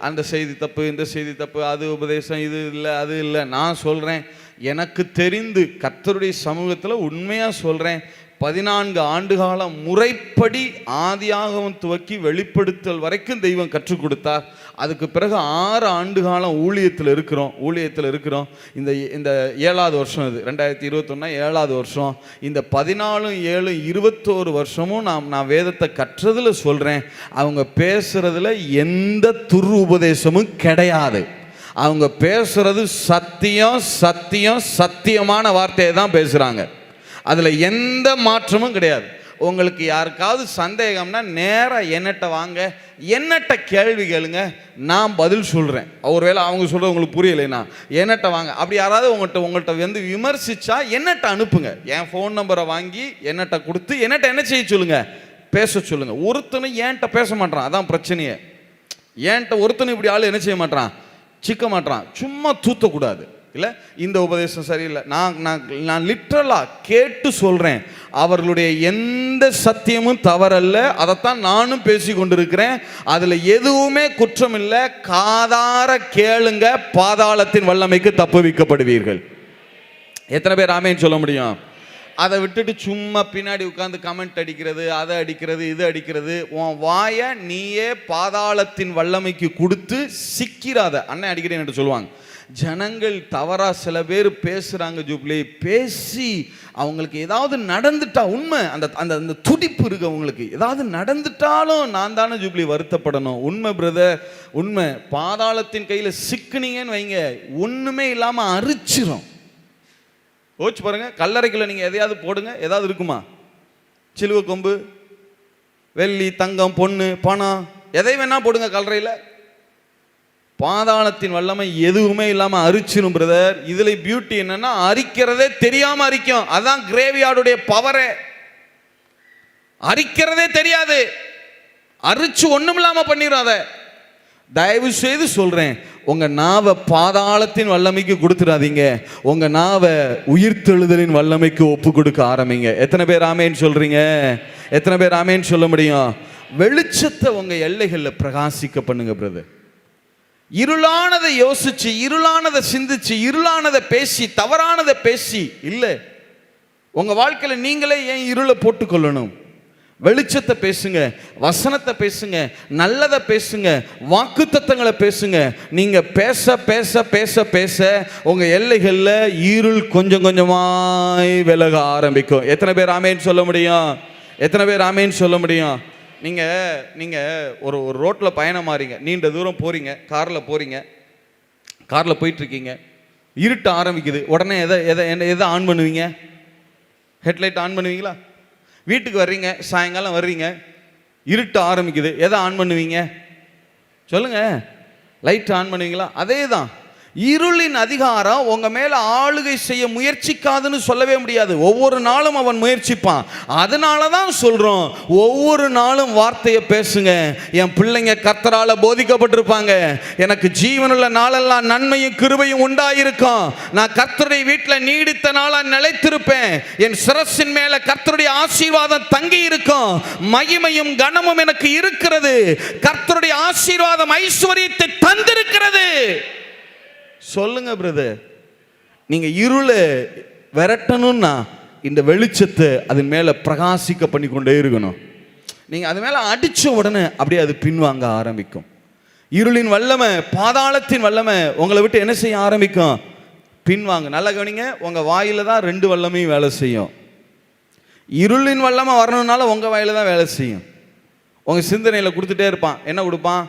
அந்த செய்தி தப்பு, இந்த செய்தி தப்பு, அது உபதேசம், இது இல்லை, அது இல்லை. நான் சொல்கிறேன், எனக்கு தெரிந்து கர்த்தருடைய சமூகத்தில் உண்மையாக சொல்கிறேன், 14 ஆண்டுகால முறைப்படி ஆதியாகமம் துவக்கி வெளிப்படுத்தல் வரைக்கும் தெய்வம் கற்றுக் கொடுத்தார். அதுக்கு பிறகு 6 ஆண்டு காலம் ஊழியத்தில் இருக்கிறோம். இந்த 7வது வருஷம், இது 2021 7வது வருஷம். இந்த 14, 7, 21 வருஷமும் நான் வேதத்தை கற்றதில் சொல்கிறேன், அவங்க பேசுறதுல எந்த துரு உபதேசமும் கிடையாது. அவங்க பேசுறது சத்தியமான வார்த்தையை தான் பேசுகிறாங்க. அதில் எந்த மாற்றமும் கிடையாது. உங்களுக்கு யாருக்காவது சந்தேகம்னா நேராக என்னட்ட வாங்க, என்னட்ட கேள்வி கேளுங்க, நான் பதில் சொல்கிறேன். ஒருவேளை அவங்க சொல்கிறது உங்களுக்கு புரியலைன்னா என்னட்ட வாங்க. அப்படி யாராவது உங்கள்கிட்ட வந்து விமர்சிச்சா என்னட்ட அனுப்புங்க. என் ஃபோன் நம்பரை வாங்கி என்னட்ட கொடுத்து என்னட்ட என்ன செய்ய சொல்லுங்க, பேச சொல்லுங்க. ஒருத்தனும் ஏன்ட்ட பேச மாட்டான், அதான் பிரச்சனையே. ஏன்ட்ட ஒருத்தனும் இப்படி ஆள் என்ன செய்ய மாட்டான், சிக்க மாட்டான். சும்மா தூத்தக்கூடாது, இல்லை இந்த உபதேசம் சரியில்லை. நான் லிட்ரலாக கேட்டு சொல்கிறேன், அவர்களுடைய எந்த சத்தியமும் தவறல்ல, அதைத்தான் நானும் பேசி கொண்டிருக்கிறேன். அதில் எதுவுமே குற்றம் இல்லை. காதார கேளுங்க, பாதாளத்தின் வல்லமைக்கு தப்புவிக்கப்படுவீர்கள். எத்தனை பேர் ஆமேன்னு சொல்ல முடியும்? அதை விட்டுட்டு சும்மா பின்னாடி உட்காந்து கமெண்ட் அடிக்கிறது, அதை அடிக்கிறது, இது அடிக்கிறது. உன் வாயை நீயே பாதாளத்தின் வல்லமைக்கு கொடுத்து சிக்கிறாத. அண்ணன் அடிக்கடி என்று சொல்லுவாங்க, ஜனங்கள் தவறா சில பேர் பேசுறாங்க ஜூப்ளி, பேசி அவங்களுக்கு ஏதாவது நடந்துட்டா, உண்மை அந்த அந்த துடிப்பு இருக்கு அவங்களுக்கு, ஏதாவது நடந்துட்டாலும் நான் தானே ஜூப்ளி வருத்தப்படணும். உண்மை பிரதர், உண்மை. பாதாளத்தின் கையில சிக்குனீங்கன்னு வைங்க, ஒண்ணுமே இல்லாம அரிச்சிரும். யோசிச்சு பாருங்க, கல்லறைக்குள்ள நீங்க எதையாவது போடுங்க, ஏதாவது இருக்குமா? சிலுவை கொம்பு, வெள்ளி, தங்கம், பொண்ணு, பணம், எதை வேணா போடுங்க கல்லறையில. பாதாளத்தின் வல்லமை எதுவுமே இல்லாம அரிச்சிரும் பிரதர். இதுல பியூட்டி என்னன்னா, அரிக்கிறதே தெரியாம அரிக்கும். அதான் கிரேவியார்டுடைய பவரே. அரிக்கிறதே தெரியாது, அரிச்சு ஒண்ணும் இல்லாம பண்ணிடாத. தயவு செய்து சொல்றேன், உங்க நாவை பாதாளத்தின் வல்லமைக்கு கொடுத்துடாதீங்க. உங்க நாவை உயிர்த்தெழுதலின் வல்லமைக்கு ஒப்பு கொடுக்க ஆரம்பிங்க. எத்தனை பேர் ஆமேன்னு சொல்றீங்க? எத்தனை பேர் ஆமேன்னு சொல்ல முடியும்? வெளிச்சத்தை உங்க எல்லைகளில் பிரகாசிக்க பண்ணுங்க பிரதர். இருளானதை யோசிச்சு, இருளானதை சிந்திச்சு, இருளானதை பேசி, தவறானதை பேசி இல்லை. உங்க வாழ்க்கையில நீங்களே ஏன் இருளை போட்டுக்கொள்ளணும்? வெளிச்சத்தை பேசுங்க, வசனத்தை பேசுங்க, நல்லதை பேசுங்க, வாக்குத்தத்தங்களை பேசுங்க. நீங்க பேச பேச பேச பேச உங்க எல்லைகள்ல இருள் கொஞ்சம் கொஞ்சமாய் விலக ஆரம்பிக்கும். எத்தனை பேர் ஆமேன்னு சொல்ல முடியும்? எத்தனை பேர் ஆமேன்னு சொல்ல முடியும்? நீங்க ஒரு ரோட்ல பயணம் மாறீங்க, நீண்ட தூரம் போறீங்க, கார்ல போயிட்டு இருக்கீங்க, இருட்ட ஆரம்பிக்குது. உடனே எதை ஆன் பண்ணுவீங்க? ஹெட்லைட் ஆன் பண்ணுவீங்களா? வீட்டுக்கு வர்றீங்க, சாயங்காலம் வர்றீங்க, இருட்ட ஆரம்பிக்குது, எதை ஆன் பண்ணுவீங்க? சொல்லுங்க. லைட் ஆன் பண்ணுவீங்களா? அதே தான். இருளின் அதிகாரம் உங்க மேல ஆளுகை செய்ய முயற்சிக்காதுன்னு சொல்லவே முடியாது. ஒவ்வொரு நாளும் அவன் முயற்சிப்பான். அதனால தான் சொல்றோம், ஒவ்வொரு நாளும் வார்த்தையை பேசுங்க. என் பிள்ளைங்க கர்த்தரால போதிக்கப்பட்டிருப்பாங்க. எனக்கு ஜீவனுள்ள நாளெல்லாம் நன்மையும் கிருபையும் உண்டாயிருக்கும். நான் கர்த்தருடைய வீட்டில் நீடித்த நாளா நிலைத்திருப்பேன். என் சிரசின் மேல கர்த்தருடைய ஆசீர்வாதம் தங்கி இருக்கும். மகிமையும் கனமும் எனக்கு இருக்கிறது. கர்த்தருடைய ஆசீர்வாதம் ஐஸ்வர்யத்தை தந்திருக்கிறது. சொல்லுங்க பிரதர். நீங்க இருளை விரட்டணும்னா இந்த வெளிச்சத்தை அதன் மேல பிரகாசிக்க பண்ணி கொண்டே இருக்கணும். நீங்க அது மேல அடிச்ச உடனே அப்படியே அது பின்வாங்க ஆரம்பிக்கும். இருளின் வல்லமை, பாதாளத்தின் வல்லமை உங்களை விட்டு என்ன செய்ய ஆரம்பிக்கும்? பின்வாங்க. நல்லா கவனிங்க. உங்க வாயில தான் ரெண்டு வல்லமையும் வேலை செய்யும். இருளின் வல்லமை வரணும்னால உங்க வாயில தான் வேலை செய்யும். உங்க சிந்தனையில கொடுத்துட்டே இருப்பான். என்ன கொடுப்பான்?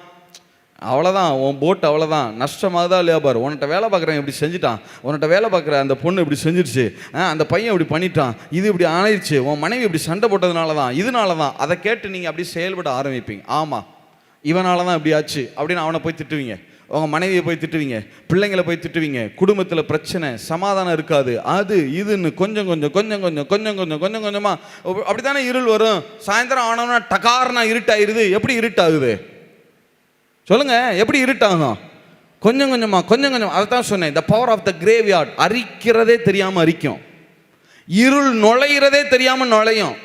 அவ்வளோதான், உன் போட்டு அவ்வளோதான், நஷ்டமாகதான் இல்லையா பாரு, உன்கிட்ட வேலை பார்க்குறேன் இப்படி செஞ்சுட்டான், உன்கிட்ட வேலை பார்க்குற அந்த பொண்ணு இப்படி செஞ்சிருச்சு, அந்த பையன் இப்படி பண்ணிட்டான், இது இப்படி ஆயிடுச்சு, உன் மனைவி இப்படி சண்டை போட்டதுனால தான், இதனால தான். அதை கேட்டு நீங்கள் அப்படி செயல்பட ஆரம்பிப்பீங்க. ஆமாம், இவனால தான் இப்படி ஆச்சு அப்படின்னு அவனை போய் திட்டுவீங்க, உங்கள் மனைவியை போய் திட்டுவீங்க, பிள்ளைங்களை போய் திட்டுவீங்க, குடும்பத்தில் பிரச்சனை, சமாதானம் இருக்காது, அது இதுன்னு கொஞ்சம் கொஞ்சமாக அப்படி தானே இருள் வரும். சாயந்தரம் ஆனோன்னா டகார்னா இருட்டாயிருது. எப்படி இருட்டாகுது சொல்லுங்க? எப்படி இருட்டாகும்? கொஞ்சம் கொஞ்சமாக. அதை தான் சொன்னேன், the power of the graveyard. அரிக்கிறதே தெரியாமல் அரிக்கும். இருள் நுழையிறதே தெரியாமல் நுழையும்.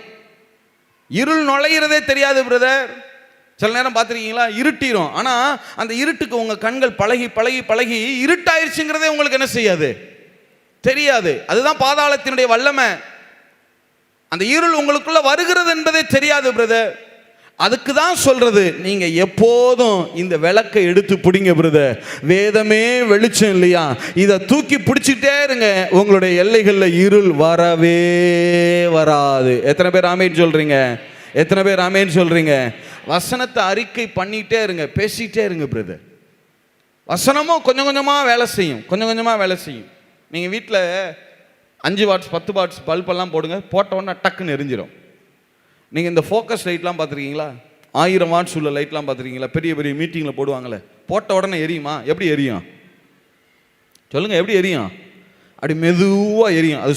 இருள் நுழையிறதே தெரியாது பிரதர். சில நேரம் பார்த்துருக்கீங்களா? இருட்டிரும். ஆனால் அந்த இருட்டுக்கு உங்கள் கண்கள் பழகி பழகி பழகி இருட்டாயிருச்சுங்கிறதே உங்களுக்கு என்ன செய்யாது? தெரியாது. அதுதான் பாதாளத்தினுடைய வல்லமை. அந்த இருள் உங்களுக்குள்ள வருகிறது என்பதே தெரியாது பிரதர். அதுக்கு தான் சொல்றது, நீங்க எப்போதும் இந்த விளக்கை எடுத்து பிடிங்க பிரதர். வேதமே வெளிச்சம் இல்லையா? இதை தூக்கி பிடிச்சிட்டே இருங்க. உங்களுடைய எல்லைகளில் இருள் வரவே வராது. எத்தனை பேர் ஆமேன்னு சொல்றீங்க? எத்தனை பேர் ஆமேன்னு சொல்றீங்க? வசனத்தை அறிக்கை பண்ணிட்டே இருங்க, பேசிட்டே இருங்க பிரதர். வசனமும் கொஞ்சம் கொஞ்சமாக வேலை செய்யும். நீங்கள் வீட்டில் 5 வாட்ஸ் 10 வாட்ஸ் பல்பெல்லாம் போடுங்க, போட்ட உடனே டக்குன்னு எரிஞ்சிடும். நீங்கள் இந்த ஃபோக்கஸ் லைட்லாம் பார்த்துருக்கீங்களா? 1000 வாட்ஸ் உள்ள லைட்லாம் பார்த்துருக்கீங்களா? பெரிய பெரிய மீட்டிங்கில் போடுவாங்களே, போட்ட உடனே எரியுமா? எப்படி எரியும் சொல்லுங்கள்? எப்படி எரியும்? அப்படி மெதுவாக எரியும். அது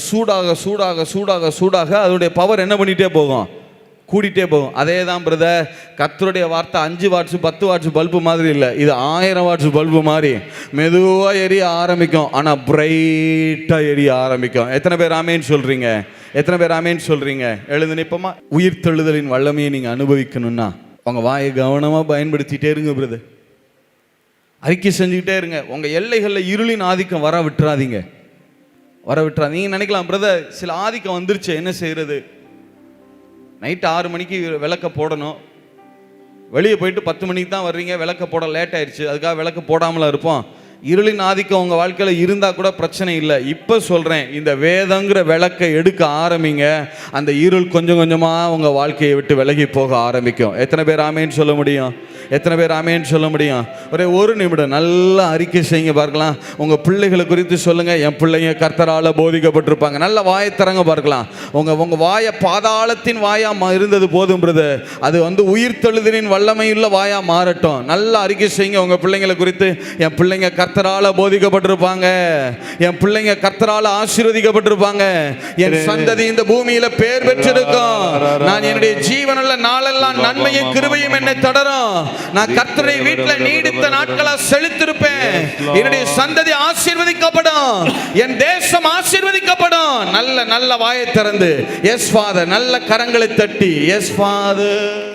சூடாக அதோடைய பவர் என்ன பண்ணிகிட்டே போகும்? கூடிட்டே போகும். அதே தான் பிரதர், கர்த்தருடைய வார்த்தை 5 வாட்ஸ் 10 வாட்ஸ் பல்பு மாதிரி இல்லை, இது 1000 வாட்ஸ் பல்பு மாதிரி மெதுவாக எரிய ஆரம்பிக்கும். ஆனால் பிரைட்டாக எரிய ஆரம்பிக்கும். எத்தனை பேர் ஆமேன்னு சொல்கிறீங்க? எத்தனை பேர் ஆமேன்னு சொல்கிறீங்க? எழுந்து நிற்போமா? உயிர்த்தெழுதலின் வல்லமையை நீங்கள் அனுபவிக்கணும்னா உங்கள் வாயை கவனமாக பயன்படுத்திகிட்டே இருங்க பிரதர். அறிக்கை செஞ்சுக்கிட்டே இருங்க. உங்கள் எல்லைகளில் இருளின் ஆதிக்கம் வர விட்டுறாதீங்க. நீங்கள் நினைக்கலாம் பிரதர், சில ஆதிக்கம் வந்துருச்சு, என்ன செய்கிறது? நைட்டு 6 மணிக்கு விளக்க போடணும், வெளியே போயிட்டு 10 மணிக்கு தான் வர்றீங்க, விளக்க போட லேட் ஆயிடுச்சு, அதுக்காக விளக்க போடாமலாம் இருப்போம். இருளின் ஆதிக்கம் உங்கள் வாழ்க்கையில் இருந்தால் கூட பிரச்சனை இல்லை. இப்போ சொல்கிறேன், இந்த வேதங்கிற விளக்கை எடுக்க ஆரம்பிங்க. அந்த இருள் கொஞ்சம் கொஞ்சமாக உங்கள் வாழ்க்கையை விட்டு விலகி போக ஆரம்பிக்கும். எத்தனை பேர் ஆமேன்னு சொல்ல முடியும்? எத்தனை பேர் ஆமேன்னு சொல்ல முடியும்? ஒரே 1 நிமிடம் நல்லா அறிக்கை செய்யுங்க பார்க்கலாம். உங்கள் பிள்ளைகளை குறித்து சொல்லுங்கள், என் பிள்ளைங்க கர்த்தரால் போதிக்கப்பட்டிருப்பாங்க. நல்ல வாயை தரங்க பார்க்கலாம். உங்கள் வாயை பாதாளத்தின் வாயாக இருந்தது போதும் பிரதர், அது உயிர்த்தெழுதலின் வல்லமையுள்ள வாயாக மாறட்டும். நல்ல அறிக்கை செய்யுங்க உங்கள் பிள்ளைங்களை குறித்து, என் பிள்ளைங்க கர்த்தர் கர்த்தரால போதிக்கப்பட்டிருப்பாங்க, என் பிள்ளைங்க கர்த்தரால ஆசீர்வதிக்கப்பட்டிருப்பாங்க, என் சந்ததி இந்த பூமியில பேர் பெற்றிருக்கும், நான் என்னுடைய ஜீவனுள்ள நாளெல்லாம் நன்மையும் கிருபையும் என்னை தொடரும், நான் கர்த்தருடைய வீட்டில் நீடித்த நாட்களா செழித்திருப்பேன், என்னுடைய சந்ததி ஆசீர்வதிக்கப்படும், என் தேசம் ஆசீர்வதிக்கப்படும். நல்ல நல்ல வாயை திறந்து எஸ் ஃபாதர், நல்ல கரங்களை தட்டி எஸ் ஃபாதர்.